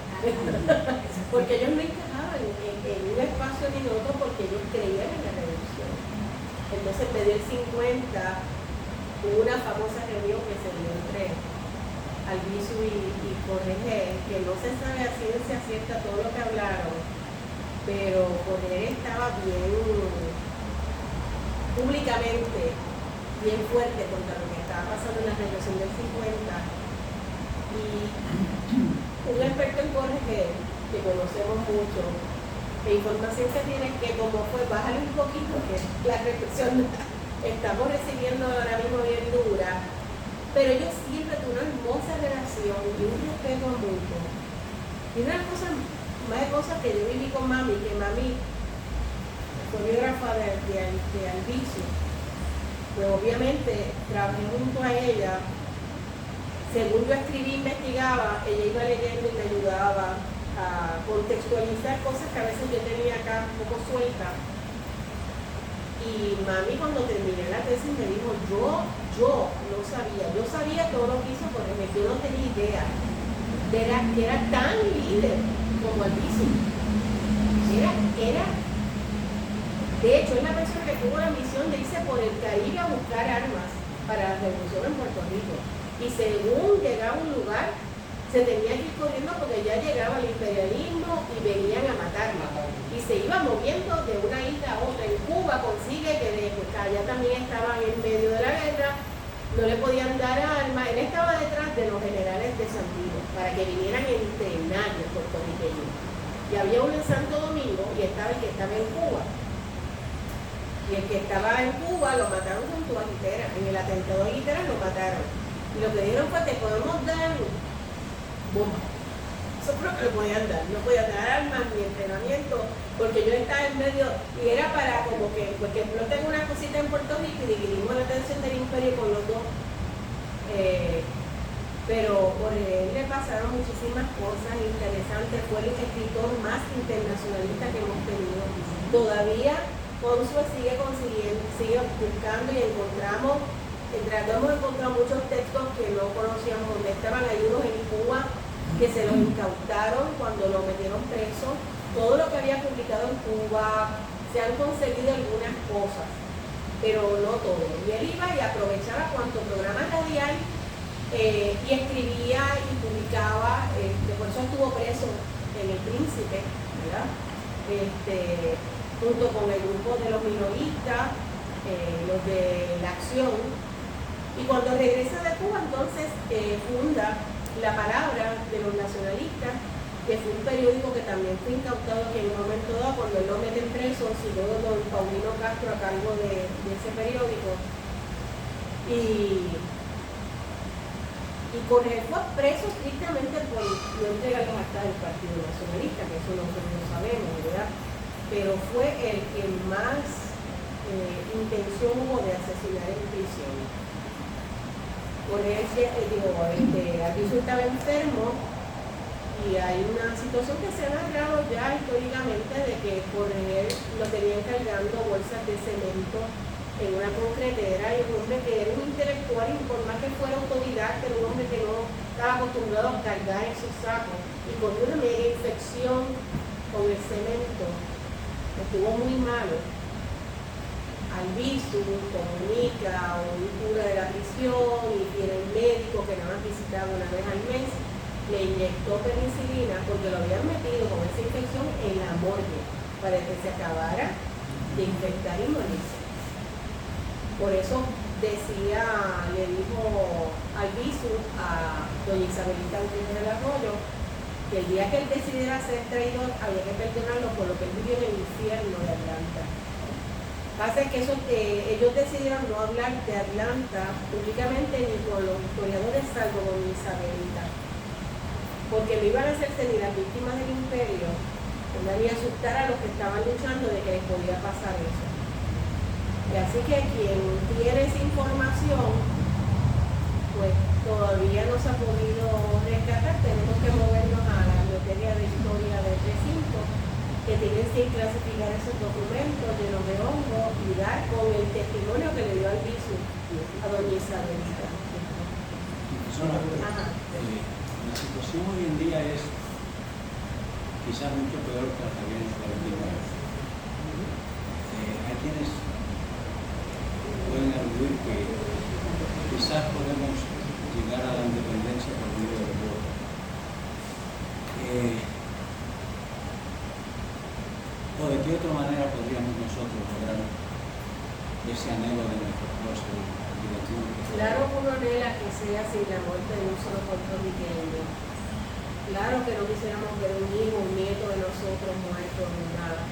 porque ellos no encajaban en un espacio ni en otro porque ellos creían en la revolución. Entonces, desde el 50 hubo una famosa reunión que se dio entre Albizu y Correa, que no se sabe a ciencia cierta todo lo que hablaron, pero Correa estaba bien públicamente bien fuerte contra lo que estaba pasando en la revolución del 50, y un experto en Correa que conocemos mucho, la información que tiene que como fue, bájale un poquito, que la represión estamos recibiendo ahora mismo bien dura, pero ellos siempre tuvieron una hermosa relación y un respeto mutuo. Y una cosa, más de cosas que yo viví con mami, que mami fue biógrafa de Albizu, pues obviamente trabajé junto a ella, según yo escribí, investigaba, ella iba leyendo y me ayudaba a contextualizar cosas que a veces yo tenía acá un poco sueltas. Y mami cuando terminé la tesis me dijo, yo no sabía, yo sabía todo lo que hizo por ejemplo, yo no tenía idea de que era tan líder como Albizu. Era De hecho, es la persona que tuvo la misión de irse por el Caribe a buscar armas para la revolución en Puerto Rico. Y según llegaba a un lugar, se tenía que ir corriendo porque ya llegaba el imperialismo y venían a matarlo. Y se iba moviendo de una isla a otra. En Cuba consigue que allá también estaban en medio de la guerra, no le podían dar armas. Él estaba detrás de los generales de Santiago para que vinieran a entrenar los puertorriqueños. Y había uno en Santo Domingo y estaba el que estaba en Cuba. Y el que estaba en Cuba lo mataron junto a Guitera. En el atentado de Guitera lo mataron. Y lo que dijeron fue que podemos dar bombas. Eso fue lo que le podían dar. No podían dar armas ni entrenamiento, porque yo estaba en medio, y era para como que, porque exploten una cosita en Puerto Rico y dividimos la atención del imperio con los dos. Pero por él le pasaron muchísimas cosas interesantes. Fue el escritor más internacionalista que hemos tenido. Todavía Consue sigue consiguiendo, sigue buscando y hemos encontrado muchos textos que no conocíamos donde estaban. Hay unos en Cuba que se los incautaron cuando lo metieron preso. Todo lo que había publicado en Cuba, se han conseguido algunas cosas, pero no todo. Y él iba y aprovechaba cuanto programa radial y escribía y publicaba. Por eso estuvo preso en El Príncipe, ¿verdad? Junto con el grupo de los minoristas, los de la Acción. Y cuando regresa de Cuba, entonces funda La Palabra de los Nacionalistas, que fue un periódico que también fue incautado aquí en un momento dado cuando él lo meten preso, siguió don Paulino Castro a cargo de ese periódico. Y Correa fue preso estrictamente por no entregar los actas del Partido Nacionalista, que eso nosotros no sabemos, ¿verdad? Pero fue el que más intención hubo de asesinar en prisión. Correa, Arbizu estaba enfermo y hay una situación que se ha narrado ya históricamente de que Correa lo tenían cargando bolsas de cemento en una concretera, y un hombre que era un intelectual, y por más que fuera autodidacta, era un hombre que no estaba acostumbrado a cargar esos sacos, y con una mega infección con el cemento, estuvo muy malo. Arbizu comunica un cura de la prisión y tiene el médico que nada más visitaba una vez al mes, le inyectó penicilina porque lo habían metido con esa infección en la morgue para que se acabara de infectar y morirse. Por eso le dijo Arbizu a doña Isabelita Gutiérrez del Arroyo que el día que él decidiera ser traidor había que perdonarlo por lo que él vivió en el infierno de Atlanta. Pasa que ellos decidieron no hablar de Atlanta públicamente ni con los historiadores, salvo con Isabelita, porque no iban a hacerse ni las víctimas del imperio, no iban a asustar a los que estaban luchando de que les podía pasar eso. Y así que quien tiene esa información, pues todavía no se ha podido rescatar. Tenemos que movernos a la Biblioteca de Historia del recinto, que tienen que clasificar esos documentos llenos de hongo y dar con el testimonio que le dio Arbizu a doña Isabelita. La situación hoy en día es quizás mucho peor que la que había en la última vez. Hay quienes pueden arguir que quizás podemos llegar a la independencia por medio del voto. ¿O de qué otra manera podríamos nosotros lograr ese anhelo de nuestro esposo directivo? Claro que uno anhela que sea sin la muerte de un solo puertorriqueño. Claro que no quisiéramos ver un hijo, un nieto de nosotros muerto ni nada.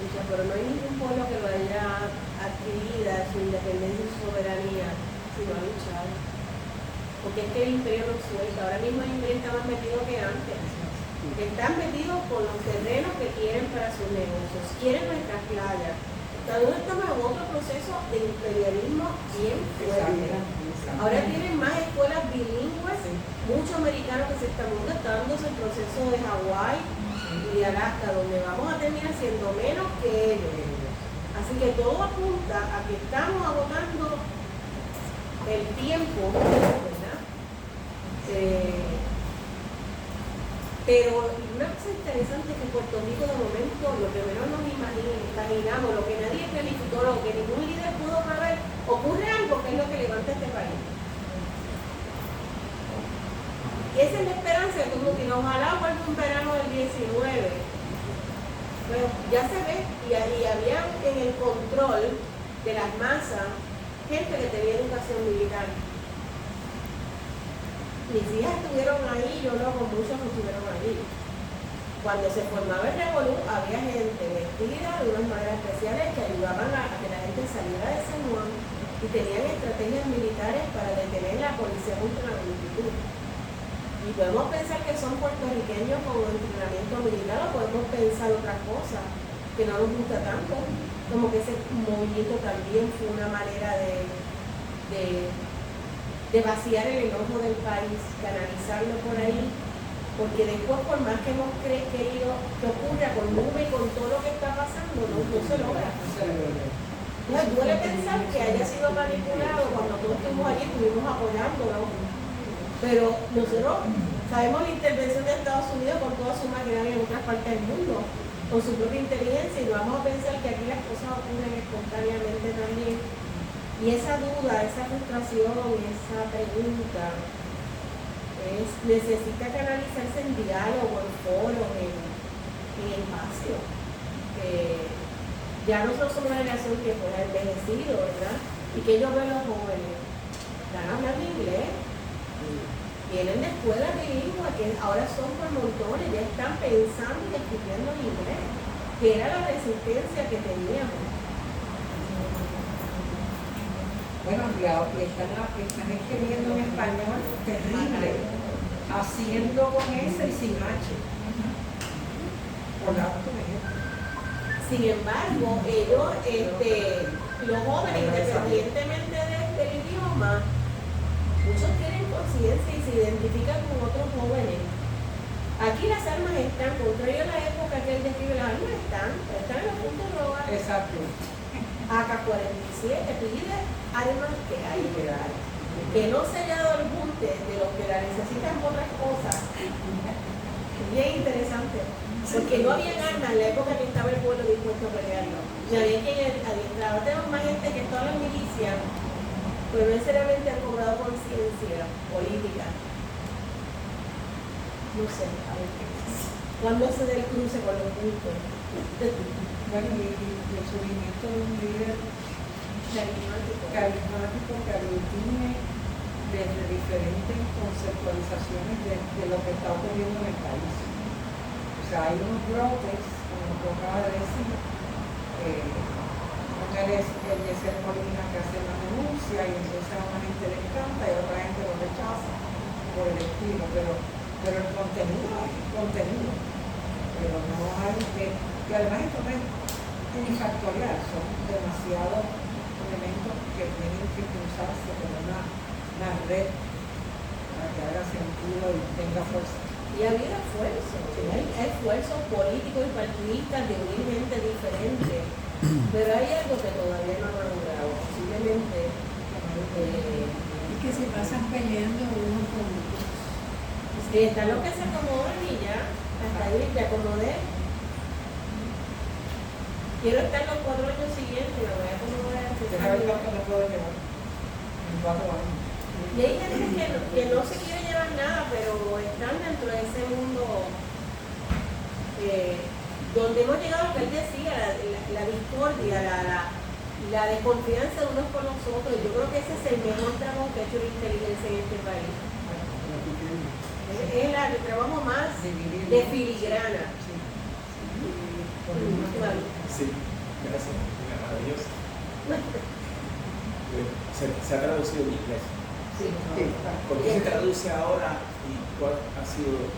Pero no hay ningún pueblo que lo haya adquirida su independencia y su soberanía si no ha luchado. Porque es que el imperio no suelta. Ahora mismo el imperio está más metido que antes. Están metidos con los terrenos que quieren para sus negocios, quieren nuestras playas. Cada uno estamos en otro proceso de imperialismo bien fuerte. Ahora tienen más escuelas bilingües, muchos americanos que se están dándose el proceso de Hawái y de Alaska, donde vamos a terminar siendo menos que ellos. Así que todo apunta a que estamos agotando el tiempo, ¿verdad? Pero una cosa interesante es que Puerto Rico de momento, lo que menos nos imaginamos, lo que nadie planificó, lo que ningún líder pudo prever, ocurre algo que es lo que levanta este país. Y esa es la esperanza que tú tienes. Ojalá vuelva un verano del 19. Pero ya se ve, y había en el control de las masas gente que tenía educación militar. Mis hijas estuvieron ahí, yo no, con muchos que estuvieron ahí. Cuando se formaba el revolú, había gente vestida de unas maneras especiales que ayudaban a que la gente saliera de San Juan y tenían estrategias militares para detener la policía contra la multitud. Y podemos pensar que son puertorriqueños con entrenamiento militar, o podemos pensar otras cosas que no nos gusta tanto, como que ese movimiento también fue una manera de vaciar el enojo del país, canalizarlo por ahí, porque después, por más que hemos querido que ocurra con Nube y con todo lo que está pasando, no se logra. Duele pensar que haya sido manipulado cuando todos estuvimos allí, estuvimos apoyándolo. Pero nosotros sabemos la intervención de Estados Unidos con toda su maquinaria en otras partes del mundo, con su propia inteligencia, y vamos a pensar que aquí las cosas ocurren espontáneamente también. Y esa duda, esa frustración, esa pregunta, necesita canalizarse en diálogo, en foros, en espacio. Ya nosotros somos una generación que fue envejecido, ¿verdad? Y que yo veo a los jóvenes, están hablando inglés, vienen de escuelas bilingües que ahora son por montones, ya están pensando y escribiendo en inglés, que era la resistencia que teníamos. Bueno, le están escribiendo en español terrible, haciendo con S y sin H. Por la Sin embargo, ellos, los jóvenes, independientemente del idioma, muchos tienen conciencia y se identifican con otros jóvenes. Aquí las armas están, contrario a la época que él describe, las armas están en los puntos rojos. Exacto. AK-47 pide armas que hay ilegales. Que no se haya dado el bunte de los que la necesitan por otras cosas. Bien interesante. Porque no había armas en la época que estaba el pueblo dispuesto a pelearlo. Y había quien adiestraba. Tenemos más gente que todas las milicias, pero no necesariamente han cobrado conciencia política. No sé, a ver qué pasa. ¿Cuándo se da el cruce con los puntos? Bueno, y el surgimiento de un líder carismático que aglutine desde diferentes conceptualizaciones de lo que está ocurriendo en el país. O sea, hay unos brotes, como lo acaba de decir, el de ser Molina que hace una denuncia y entonces a una gente le encanta y a otra gente lo rechaza por el estilo, pero el contenido es contenido, pero no hay y además esto no es unifactorial, son demasiados elementos que tienen que cruzarse con una red para que haga sentido y tenga fuerza. Y ha habido esfuerzos, hay esfuerzos políticos y partidistas de unir gente diferente, pero hay algo que todavía no han logrado, posiblemente. Es que se pasan peleando uno con otro. Están los que se acomodan y ya, hasta ahí te acomodé. Quiero estar los 4 años siguientes, me voy a acomodar. Deja ver cuánto me puedo llevar en 4 años. Y hay gente que no se quiere llevar nada, pero están dentro de ese mundo donde hemos llegado a lo que él decía, la discordia, la desconfianza de unos con los otros. Yo creo que ese es el mejor trabajo que ha hecho la inteligencia en este país. Es el trabajo más de filigrana. Sí, gracias. Maravilloso. Se ha traducido en inglés. Sí. ¿Por qué se traduce ahora y cuál ha sido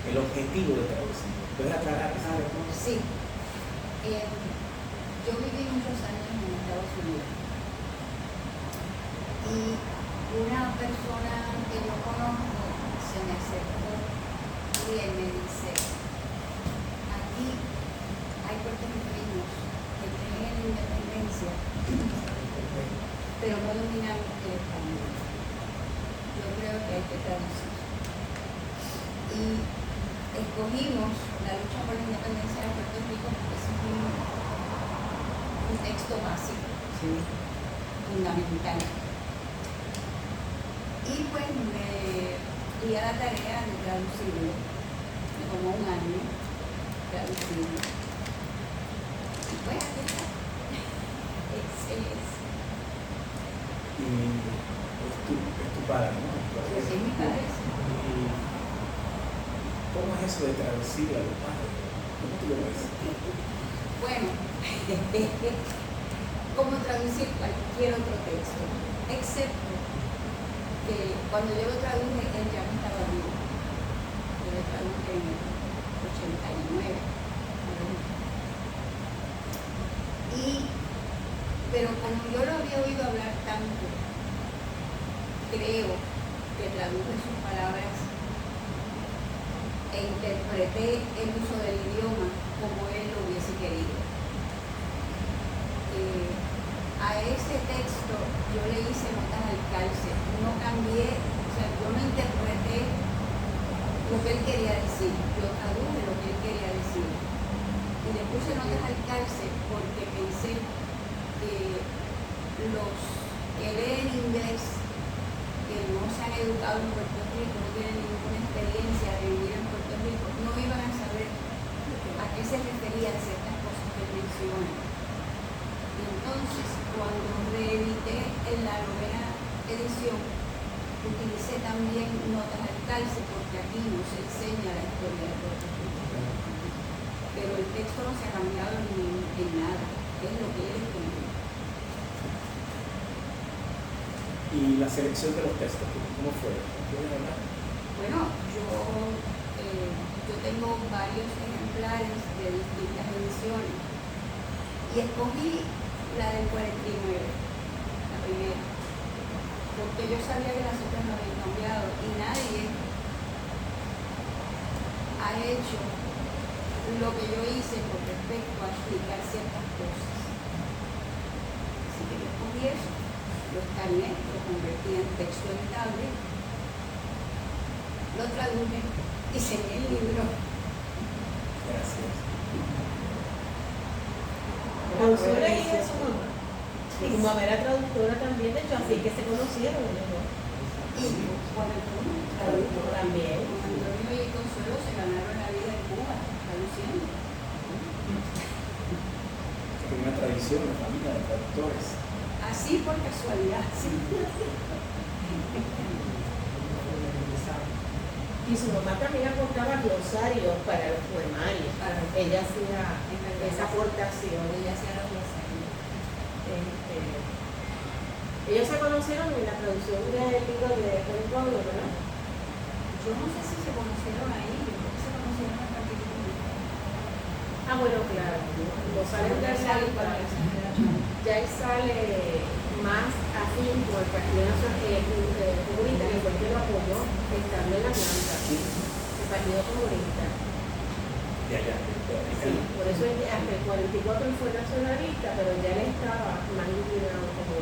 el objetivo de traducir? ¿Puedes aclarar esa respuesta? Sí. Yo viví muchos años en Estados Unidos y una persona que yo conozco se me acercó y él me dice: aquí hay puertorriqueños que creen en la independencia, pero no dominamos el español. Yo creo que hay que traducir. Y escogimos la lucha por la independencia de Puerto Rico porque es un texto básico, fundamental. Y pues me di a la tarea de traducirlo. Me tomó un año traducirlo. Y pues aquí está. Ese es. Y es tu padre, ¿no? Es mi padre. ¿Y cómo es eso de traducir a los padres? ¿Cómo tú lo ves? Bueno, como traducir cualquier otro texto, excepto que cuando yo lo traduje, él ya no estaba vivo. Yo lo traduje en el 89. Pero como yo lo había oído hablar tanto, creo que traduje sus palabras e interpreté el uso del idioma como él lo hubiese querido. A ese texto yo le hice notas al calce, no cambié, o sea, yo no interpreté lo que él quería decir, yo traduje lo que él quería decir. Y le puse notas al calce porque pensé que los que leen inglés, que no se han educado en Puerto Rico, no tienen ninguna experiencia de vivir en Puerto Rico, no iban a saber a qué se referían ciertas cosas que menciona. Y entonces, cuando reedité en la 9ª edición, utilicé también notas al calce, porque aquí no se enseña la historia de Puerto Rico. Pero el texto no se ha cambiado en nada, es lo que él escribió. Y la selección de los textos, ¿cómo fue? ¿Puedes hablar? Bueno, yo tengo varios ejemplares de distintas ediciones y escogí la del 49, la primera, porque yo sabía que las otras no habían cambiado y nadie ha hecho lo que yo hice con respecto a explicar ciertas cosas. Así que yo escogí eso, lo escaneé, lo convertí en texto editable, lo traduje, diseñé el libro. Gracias. Consuelo y de su mamá. Y su mamá era traductora también, de hecho, así que se conocieron los dos. Y Juan Antonio, Traductor también. Juan Antonio y Consuelo se ganaron la vida en Cuba, traduciendo. Hay una tradición, una familia de traductores. Así por casualidad, sí. Y su mamá también aportaba glosarios para los poemarios. Ella hacía esa aportación. Ella hacía los glosarios. Ellos se conocieron en la traducción del libro de Juan Pablo, ¿verdad? Yo no sé si se conocieron ahí, yo creo que se conocieron en Capítulo. Ah, bueno, claro. González de Alba, ya él sale más afín con el Partido Comunista, que fue el que lo apoyó estando en Atlanta, el Partido Comunista. De allá. Sí, por eso hasta el 44 él fue nacionalista, pero ya él estaba más inclinado como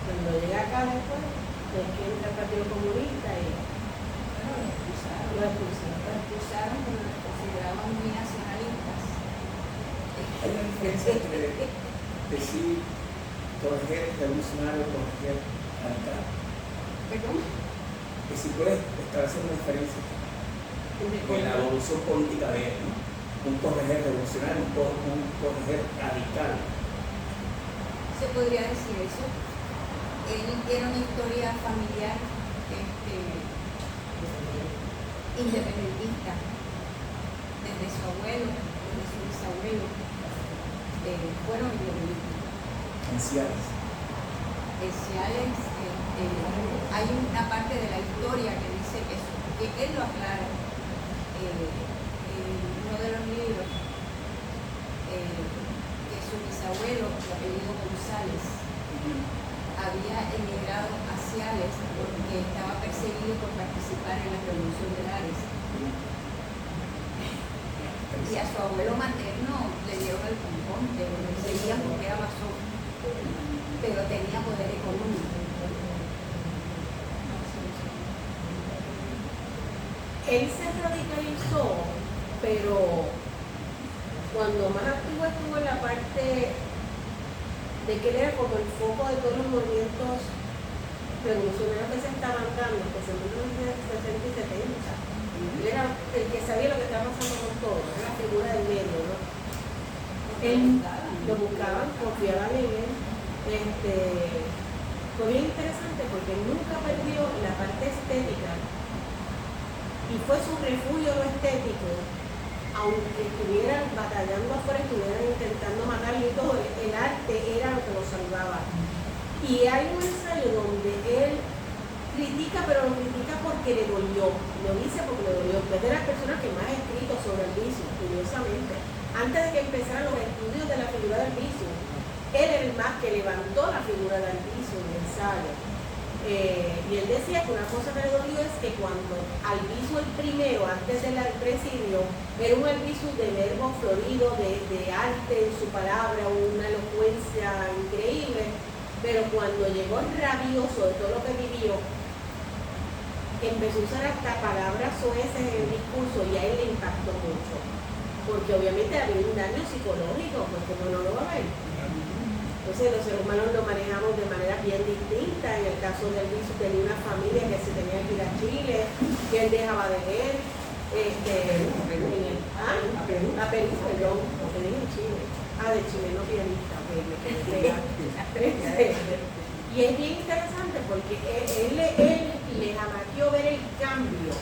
cuando llega acá después, es que entra el Partido Comunista y lo expulsaron Porque los consideraban muy nacionalistas. Hay una diferencia entre decir corregir revolucionario, corregir radical. ¿Perdón? Que si puedes establecer una diferencia en la evolución política de él, ¿no? Un corregir revolucionario, un corregir radical. Se podría decir eso. Él tiene una historia familiar independentista. Desde su abuelo, desde su bisabuelo, fueron independentistas. Esenciales. Hay una parte de la historia que dice que él lo aclara en uno de los libros, que su bisabuelo, de apellido González, había emigrado a Ciales porque estaba perseguido por participar en la Revolución de Lares. Y a su abuelo materno le dieron el componte, lo perseguían porque era masón, pero tenía poder económico. él se radicalizó, pero cuando más activo estuvo en la parte de que él era como el foco de todos los movimientos revolucionarios que se estaban dando, especialmente en los 60 y 70. Él era el que sabía lo que estaba pasando con todo, era la figura del medio, ¿no? Él lo buscaban, confiaban en él. Fue bien interesante porque nunca perdió la parte estética y fue su refugio lo estético, aunque estuvieran batallando afuera, estuvieran intentando matarlo y todo, el arte era lo que lo salvaba. Y hay un ensayo donde él critica, pero lo critica porque le dolió, lo dice porque le dolió. Es de las personas que más ha escrito sobre el vicio, curiosamente. Antes de que empezaran los estudios de la figura del vicio, él era el más que levantó la figura del vicio en el ensayo. Y él decía que una cosa que le dolió es que cuando Albizu el primero, antes del presidio, era un Albizu de verbo florido, de arte en su palabra, una elocuencia increíble, pero cuando llegó el rabioso de todo lo que vivió, empezó a usar hasta palabras soeces en el discurso y a él le impactó mucho, porque obviamente había un daño psicológico, pues como no lo va a ver. Entonces los seres humanos lo manejamos de manera bien distinta. En el caso del Albizu tenía una familia que se tenía que ir a Chile, que él dejaba de ver, a Perú, perdón, porque dije en Chile, de chileno pianista, que me quedé pegada. Y es bien interesante porque él le jamaqueó ver el cambio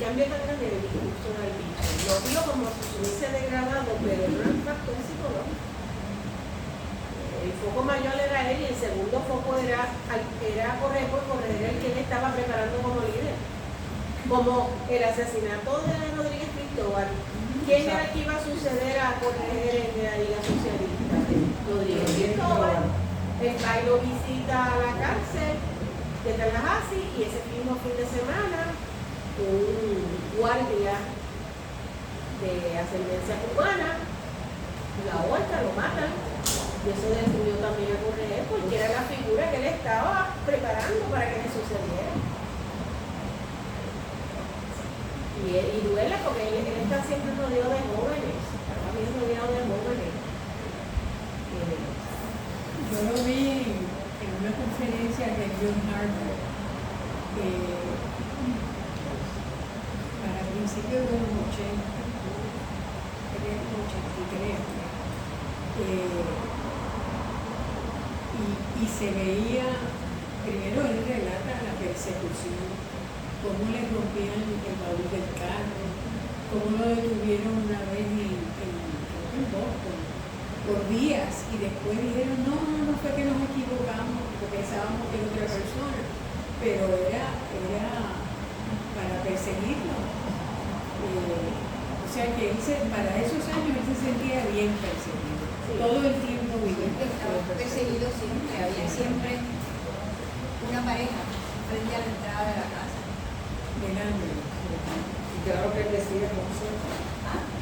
tan grande del discurso del Albizu. Lo vio como si se hubiese degradado, pero no era un factor psicológico. El foco mayor era él y el segundo foco era correr por correr el que él estaba preparando como líder. Como el asesinato de Rodríguez Cristóbal. ¿Quién era el que iba a suceder a correr en la Liga Socialista? Rodríguez Cristóbal. El país lo visita a la cárcel de Tallahassee y ese mismo fin de semana un guardia de ascendencia cubana la ahorca, lo matan. Y eso destruyó también a Correa porque era la figura que él estaba preparando para que eso sucediera. Y duele porque él está siempre rodeado de jóvenes, está bien rodeado de jóvenes. Yo lo vi en una conferencia de John Harper para principios de los 80, creo, 83. Y se veía, primero él relata la persecución, cómo le rompían el baúl del carro, cómo lo detuvieron una vez en Boston por días y después dijeron no fue que nos equivocamos porque pensábamos que era otra persona, pero era para perseguirlo. O sea que para esos años él se sentía bien perseguido, todo el tiempo viviendo. Estaba perseguido siempre, había siempre una pareja frente a la entrada de la casa. Y claro que él decía, José,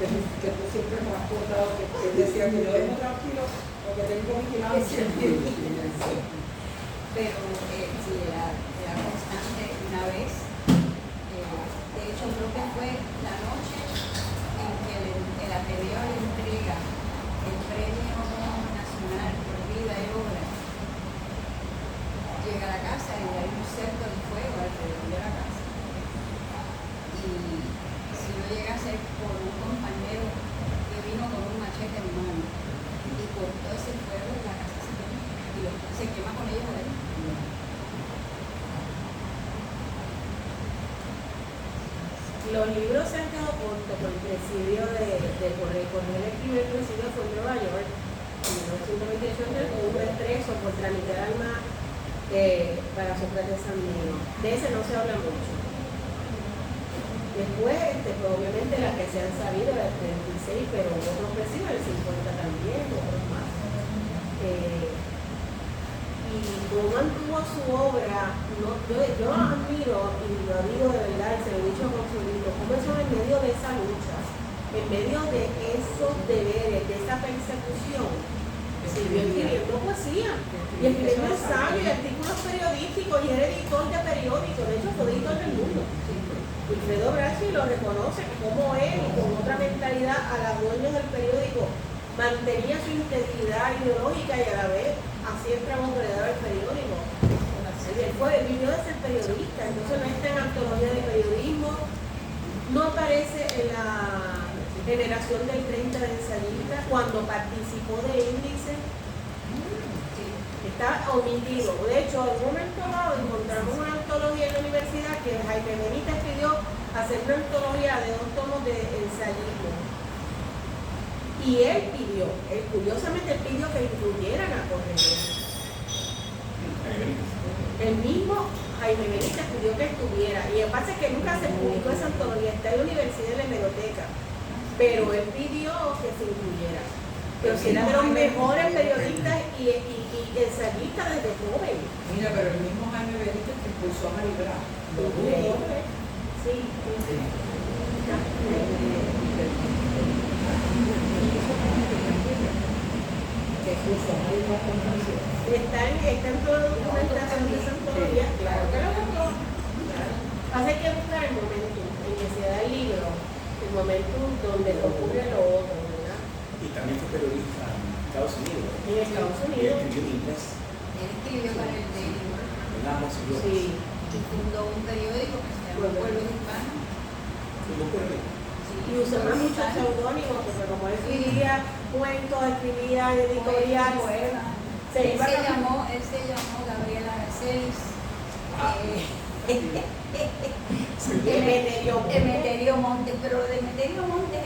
que tú siempre me has contado que él decía que yo duermo tranquilo porque tengo vigilancia. Pero sí, era constante. Una vez, de hecho creo que fue la noche en que el Ateneo le entrega el Premio Nacional por Vida y Obra. Llega a la casa y hay un cerco de fuego alrededor de la casa. Y si no llega a ser por un compañero que vino con un machete en mano y cortó ese fuego, la casa se quema y se quema con ellos adentro. Los libros se han quedado cortos por el presidio de Correa. El primer presidio fue en Nueva York en 1928, hubo un preso por tramitar armas para Sócrates Sandino. De ese no se habla mucho. Después, pues, obviamente las que se han sabido, el 36, pero otros presidios, el 50 también, otros más. Y cómo mantuvo su obra, yo admiro, y lo digo de verdad, y se lo he dicho con su libro, cómo eso en medio de esa lucha, en medio de esos deberes, de esa persecución, siguió escribiendo poesía, y escribiendo ensayos y artículos periodísticos, y era editor de periódicos, de hecho fue editor del Mundo. Wilfredo Bracci lo reconoce como él, con otra mentalidad a la dueña del periódico, mantenía su integridad ideológica y a la vez hacía el trabajo que le daba el periódico. Él vivió de ser periodista, entonces no está en antología de periodismo, no aparece en la generación del 30 de ensayistas cuando participó de índice. Está omitido. De hecho, en un momento dado encontramos una antología en la universidad que Jaime Benítez pidió hacer una antología de 2 tomos de ensayismo. Y él pidió, curiosamente él pidió que incluyeran a Correa. El mismo Jaime Benítez pidió que estuviera. Y lo que pasa es que nunca se publicó esa antología, está en la universidad, en la hemeroteca. Pero él pidió que se incluyera. Pero si era de los mejores periodistas y ensayistas desde joven. Mira, pero el mismo Jaime Benítez que expulsó a Maribra. Sí, sí. Que expulsó a Maribra con canción. Está en toda la documentación de esa antología, claro que lo buscó. Hay que buscar el momento en que se da el libro, el momento donde ocurre lo otro, ¿verdad? Y también fue periodista en Estados Unidos. En Estados Y Unidos. escribió en inglés. Él escribió para el Daily World En ambos idiomas. Sí. y fundó un periódico que se llama Pueblos Hispanos. Fundó un periódico. Y usaba muchos seudónimos, porque como él escribía cuentos, escribía editorial, se Él iba se a llamó Gabriel Aracelis. Emeterio. Emeterio Montes, pero lo de Emeterio Montes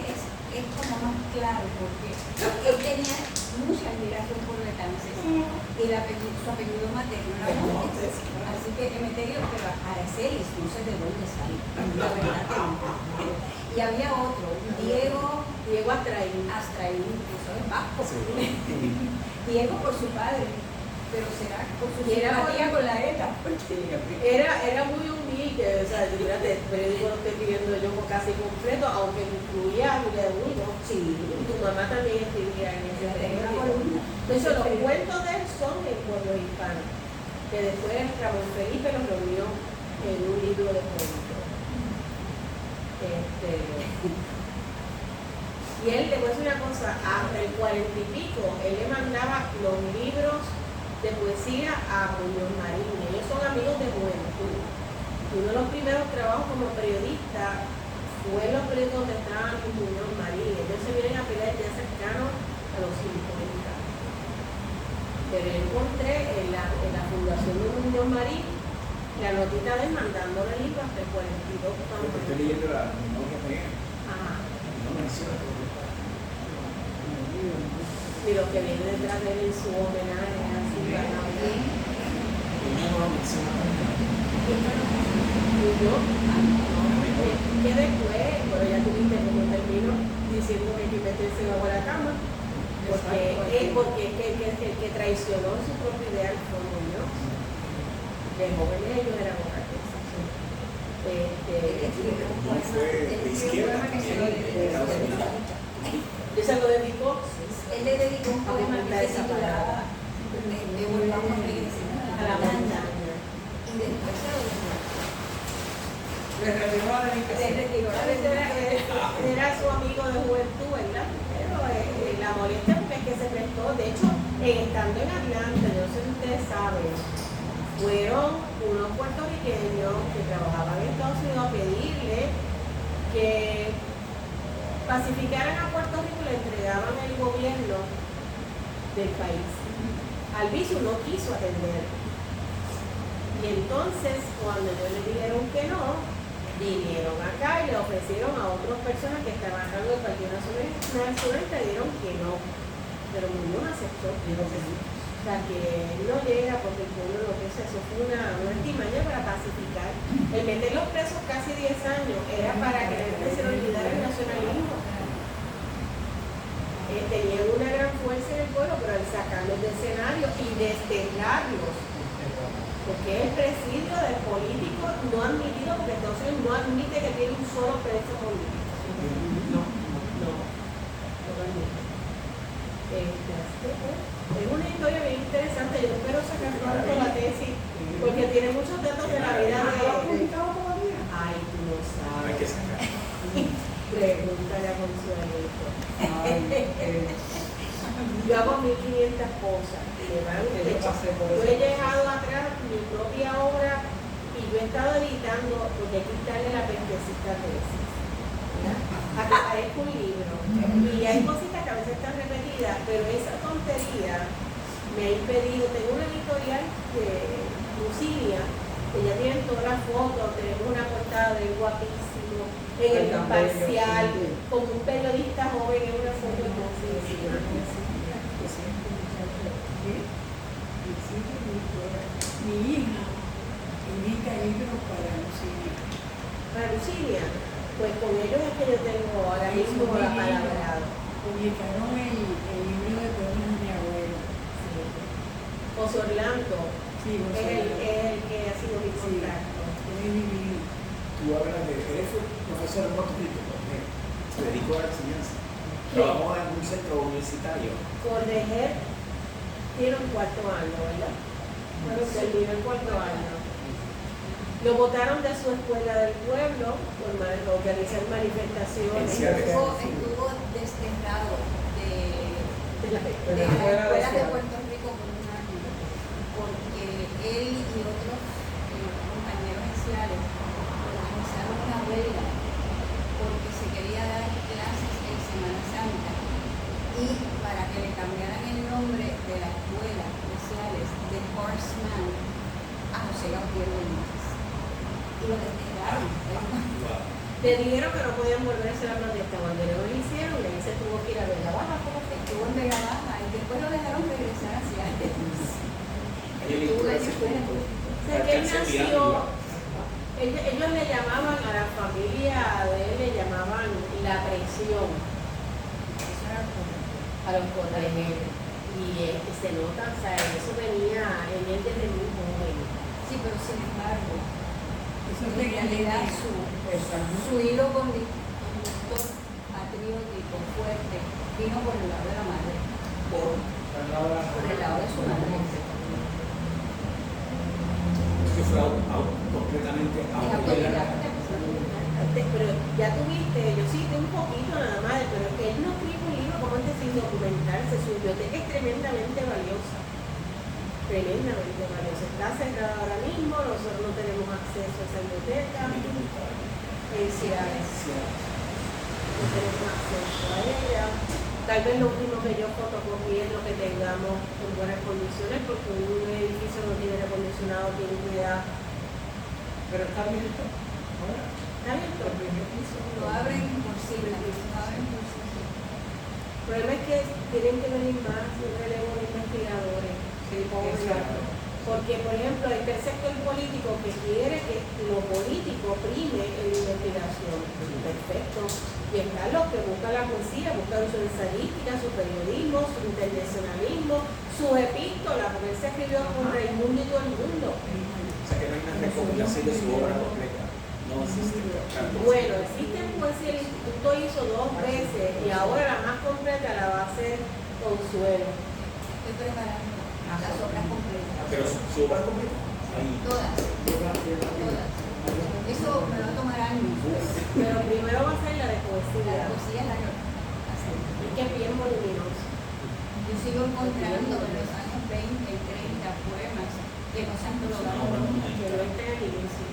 es como más claro, porque él tenía mucha admiración por Betances y su apellido materno era Montes. Así que Emeterio, pero Aracelis, no sé de dónde sale, la verdad que no. Y había otro, Diego Astraín. que eso es vasco. Diego por su padre, pero será por su simpatía con la ETA. Era muy humilde, o sea, fíjate, el periódico lo estoy pidiendo yo casi completo, aunque incluía a Julia de Bulbo. Sí. Y tu mamá también escribía en ese periódico. Entonces, los cuentos de él son en Pueblos Hispanos, que después Ramón Felipe los reunió en un libro de cuentos. Y él, te voy a decir una cosa, hasta el 40 y pico, él le mandaba los libros de poesía a Muñoz Marín. Ellos son amigos de juventud. Uno de los primeros trabajos como periodista fue en los periódicos donde estaban Muñoz Marín. Ellos se vienen a pelear ya cercanos a los 50. Pero yo encontré en la fundación de Muñoz Marín la notita de él mandándole libros hasta el 42. Estoy leyendo la memoria negra. Ajá. No menciona todo. Y lo que viene detrás de él en su homenaje así para Navidad. No lo menciona. Y yo, que después, bueno, ya tuviste como termino diciendo que hay que meterse bajo la cama, porque el que traicionó su propio ideal fue Muñoz. De jóvenes ellos eran otra cosa. No fue de izquierda también. Yo se lo dedicó. Él le dedicó un poema que se titulaba Devolvamos a la banda. Y después se lo dejó. Le retiró la Se dedicación. retiró la Era su amigo de juventud, ¿verdad? Pero la molestia porque es que se prestó. De hecho, estando en Atlanta, yo no sé si ustedes saben, fueron unos puertorriqueños que trabajaban en Estados Unidos a pedirle que pacificaran a Puerto Rico y le entregaban el gobierno del país. Albizu no quiso atender. Y entonces, cuando ellos le dijeron que no, vinieron acá y le ofrecieron a otras personas que estaban a cargo del Partido Nacional y le dieron que no. Pero Muñoz aceptó, dijo que sí. O sea, que no llega porque el pueblo lo que es eso, fue una estimaña para pacificar. El meterlos presos casi 10 años era para que la gente se le olvidara el nacionalismo. Tenían una gran fuerza en el pueblo, pero al sacarlos del escenario y desterrarlos, porque el presidio del político no admitido, porque entonces no admite que tiene un solo preso político. No admite. Es una historia bien interesante. Yo espero sacar pronto la tesis porque tiene muchos datos de la vida de. ¿Lo has publicado todavía? Ay, tú no sabes. yo hago 1500 cosas. Yo pasé por Yo eso. he dejado atrás mi propia obra y yo he estado editando porque hay que quitarle la pentecita de veces. A que parezca un libro. Y hay cositas que a veces están repetidas, pero esa tontería me ha impedido. Tengo una editorial de Lucilia, que ya tienen todas las fotos, tenemos una portada de guapísimo, en el Ay, tan parcial, bello, sí. como un periodista joven en una foto hermosísima. Mi hija indica libros para Lucía. Para Lucilia, pues con ellos es que yo tengo ahora mismo la palabra. Publicaron el libro de poemas de mi abuelo. José Orlando Sí, es el que ha sido mi contacto. es divino. Tú hablas de, eres profesor en Puerto Rico, porque se dedicó a la enseñanza. Sí. Trabajó en algún centro universitario. Cordejer tiene un cuarto año, ¿verdad? Bueno, terminó el cuarto año. Lo botaron de su escuela del pueblo por organizar manifestaciones. Estuvo desterrado de las escuelas de Puerto Rico por un año, porque él y otros compañeros sociales organizaron una huelga porque se quería dar clases en Semana Santa y para que le cambiaran el nombre de la escuela sociales de Horseman a José Gabriel Benítez. Y lo desterraron. Le dijeron que no podían volverse a la protesta. Cuando no lo hicieron, él se tuvo que ir a Vega Baja. Estuvo en Vega Baja y después lo dejaron regresar hacia él. Hay lectura de ese punto. O sea, que él nació, ellos le llamaban a la familia de él, le llamaban la presión a los Cordejer. Y se nota, o sea, eso venía en él desde muy joven. Sí, pero sin embargo, Eso en es realidad Exacto. su hilo conductor patriótico fuerte vino por el lado de la madre, Por por el lado de su madre. que fue completamente autodidacta. Pero ya tuviste, yo cité un poquito nada más, pero es que él no escribe un libro como este sin documentarse. Su biblioteca es tremendamente valiosa. Tremendamente valiosa. Está cerrada ahora mismo, nosotros no tenemos acceso a esa biblioteca. En Ciudades. No tenemos acceso a ella. Tal vez lo último que yo fotocopié es lo que tengamos en buenas condiciones, porque un edificio no tiene aire acondicionado, tiene humedad. Pero está abierto. Ahora, ¿Está abierto? el primer piso. Lo abren por siglas, lo abren por siglas. El problema es que tienen que venir más un relevo de investigadores. Sí, exacto. Porque, por ejemplo, está el sector político que quiere que lo político prime en la investigación. Perfecto. Y están los que buscan la poesía, buscan su ensayística, su periodismo, su internacionalismo, su epístola, porque él se escribió con Raimundo y todo el mundo. O sea que no hay una recopilación de su obra completa. No existe. Bueno, existe poesía, el instituto hizo 2 veces y ahora la más completa la va a hacer Consuelo. Estoy preparando las obras completas. Pero su obra completa. Ahí. Todas, todas. Eso me va a tomar años. Pero primero va a ser la de La poesía, poesía es la que hacer. que es bien voluminosa. Yo sigo encontrando en los años 20 y 30 poemas que no se antologaron, Que no está en el inicio.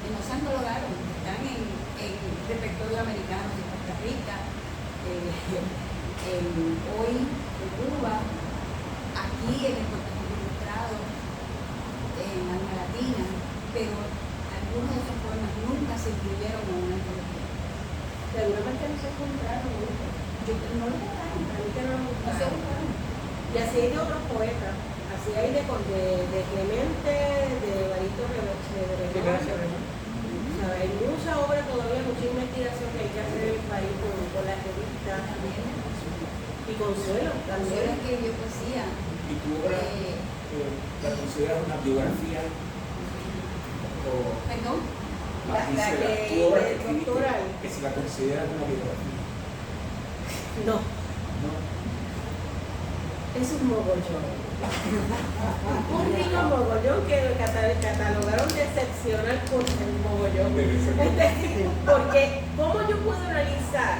que no se antologaron, que están en repertorio americano de Costa Rica, hoy en Cuba, aquí en el Puerto Rico Ilustrado, en Alma Latina, pero algunos de esos poemas nunca se incluyeron en una antología. Seguramente no se encontraron nunca. Yo no lo buscaron, A mí que no me no se gustaron. buscaron. Y así hay de otros poetas. Así hay de Clemente, de Evaristo Rivera. Hay mucha obra todavía, mucha investigación que hay que hacer en el país con las revistas. Y Consuelo Consuelo también. escribió poesía. ¿Y tu obra la consideras una biografía? O Perdón. tu obra que escribiste, doctoral. que se la considera una biografía? No, ¿No? es un mogollón. Un rico mogollón que lo catalogaron de excepcional por el mogollón. Debe ser. Es decir, porque ¿cómo yo puedo analizar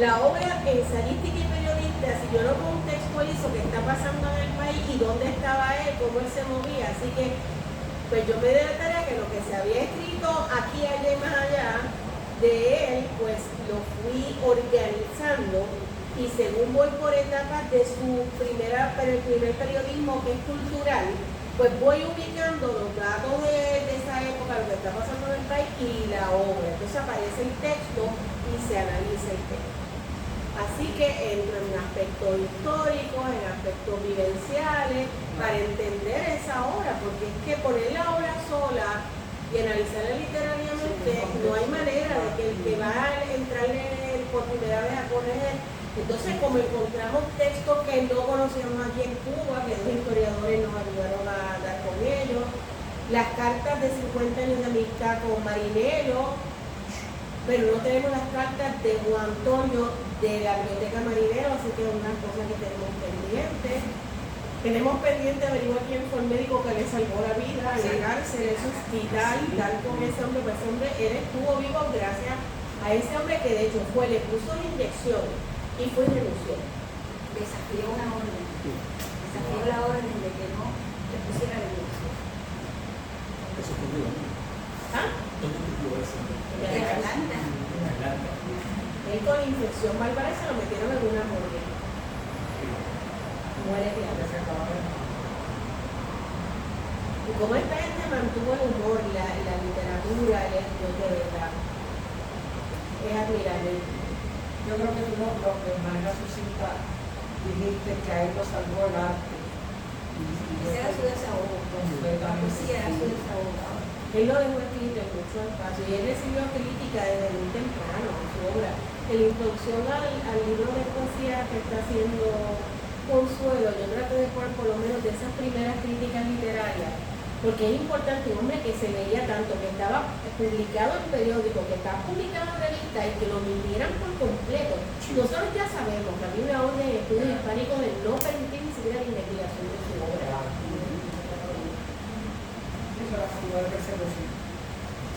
La obra ensayística y periodista, si yo no contextualizo qué está pasando en el país y dónde estaba él, cómo él se movía, así que pues yo me di la tarea que lo que se había escrito aquí, allá y más allá de él, pues lo fui organizando y según voy por etapas de su primer periodismo que es cultural, pues voy ubicando los datos de esa época, lo que está pasando en el país y la obra. Entonces aparece el texto y se analiza el texto. Así que entro en aspectos históricos, en aspectos vivenciales, para entender esa obra, porque es que poner la obra sola y analizarla literariamente, no hay manera de que el que va a entrarle por primera vez a corregir. Entonces, como encontramos textos que no conocíamos aquí en Cuba, que los historiadores nos ayudaron a dar con ellos, las cartas de 50 años de amistad con Marinelo, pero no tenemos las cartas de Juan Antonio de la Biblioteca Marinelo, así que es una cosa que tenemos pendiente. Tenemos pendiente averiguar quién fue el médico que le salvó la vida en la cárcel, eso es vital, dar con ese hombre, pues ese hombre, él estuvo vivo gracias a ese hombre que de hecho le puso la inyección y fue y renunció. Desafió una orden. Desafió la orden de que no le pusiera la inyección. Eso ocurrió, ¿no? ¿Ah? ¿Dónde ocurrió eso? En Atlanta. En Atlanta. Él con infección bárbara se lo metieron en una morgue. Muere de hambre. Y como esta gente mantuvo el humor, la literatura, el esto, de verdad, es admirable. Yo creo que tú no, lo que de manera sucinta dijiste que a él lo salvó el arte. Ese era su desahogo. La poesía era su desahogo. Él lo dejó escrito en mucho espacio y él recibió crítica desde muy temprano en su obra. En la introducción al libro de poesía que está haciendo Consuelo, yo traté de poner por lo menos de esas primeras críticas literarias, porque es importante un hombre que se leía tanto, que estaba publicado en periódico, que estaba publicado en revista y que lo midieran por completo. Nosotros ya sabemos que había una orden de estudios hispánicos de no permitir ni siquiera la investigación de su obra. Eso era figura de persecución.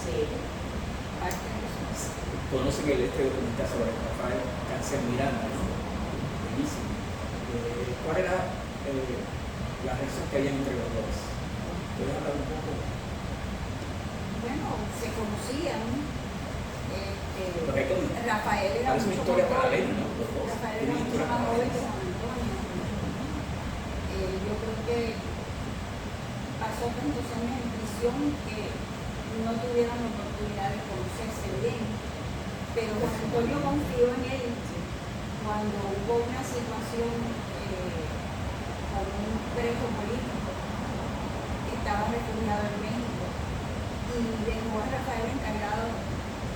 Sí. Conocen este documental sobre Rafael Cáncer Miranda, ¿no? Buenísimo. ¿Cuál era la relación que hay entre los dos? ¿Puedes hablar un poco? Bueno, se conocían. Porque hay como- Rafael era parece una mucho historia más paralela, joven. ¿no? Los dos. Rafael era Tienen mucho historias más joven que paralelas. Juan Antonio. Yo creo que pasó tantos años en prisión que no tuvieron la oportunidad de conocerse bien. Pero Juan Antonio confió en él cuando hubo una situación con un preso político que estaba refugiado en México y dejó a Rafael encargado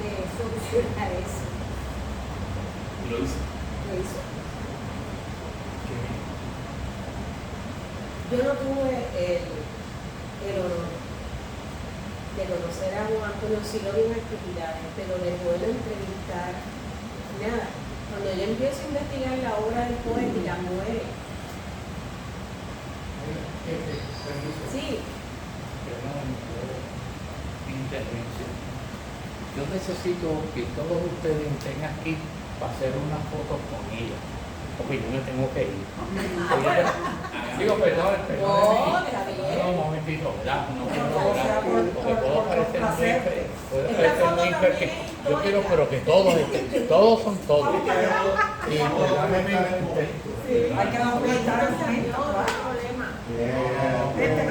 de solucionar eso. Y lo hizo. Lo hizo. Qué bien. Yo no tuve el honor de conocer a Juan Antonio, sí lo vi en actividades, pero le puedo entrevistar nada. Cuando yo empiezo a investigar la obra del poeta y la muere. Sí. Perdón, intervención. Yo necesito que todos ustedes estén aquí para hacer una foto con ella. Porque yo me tengo que ir. Digo, perdón. No, está bien. No, un momentito, ¿verdad? No quiero No, o sea, porque puedo por parecer muy complacerte. puedo Esta parecer foto muy también que es yo quiero, histórica. pero que todos estén, todos son todos. Y Hay que documentar el momento, No, no hay claro. problema. Vete,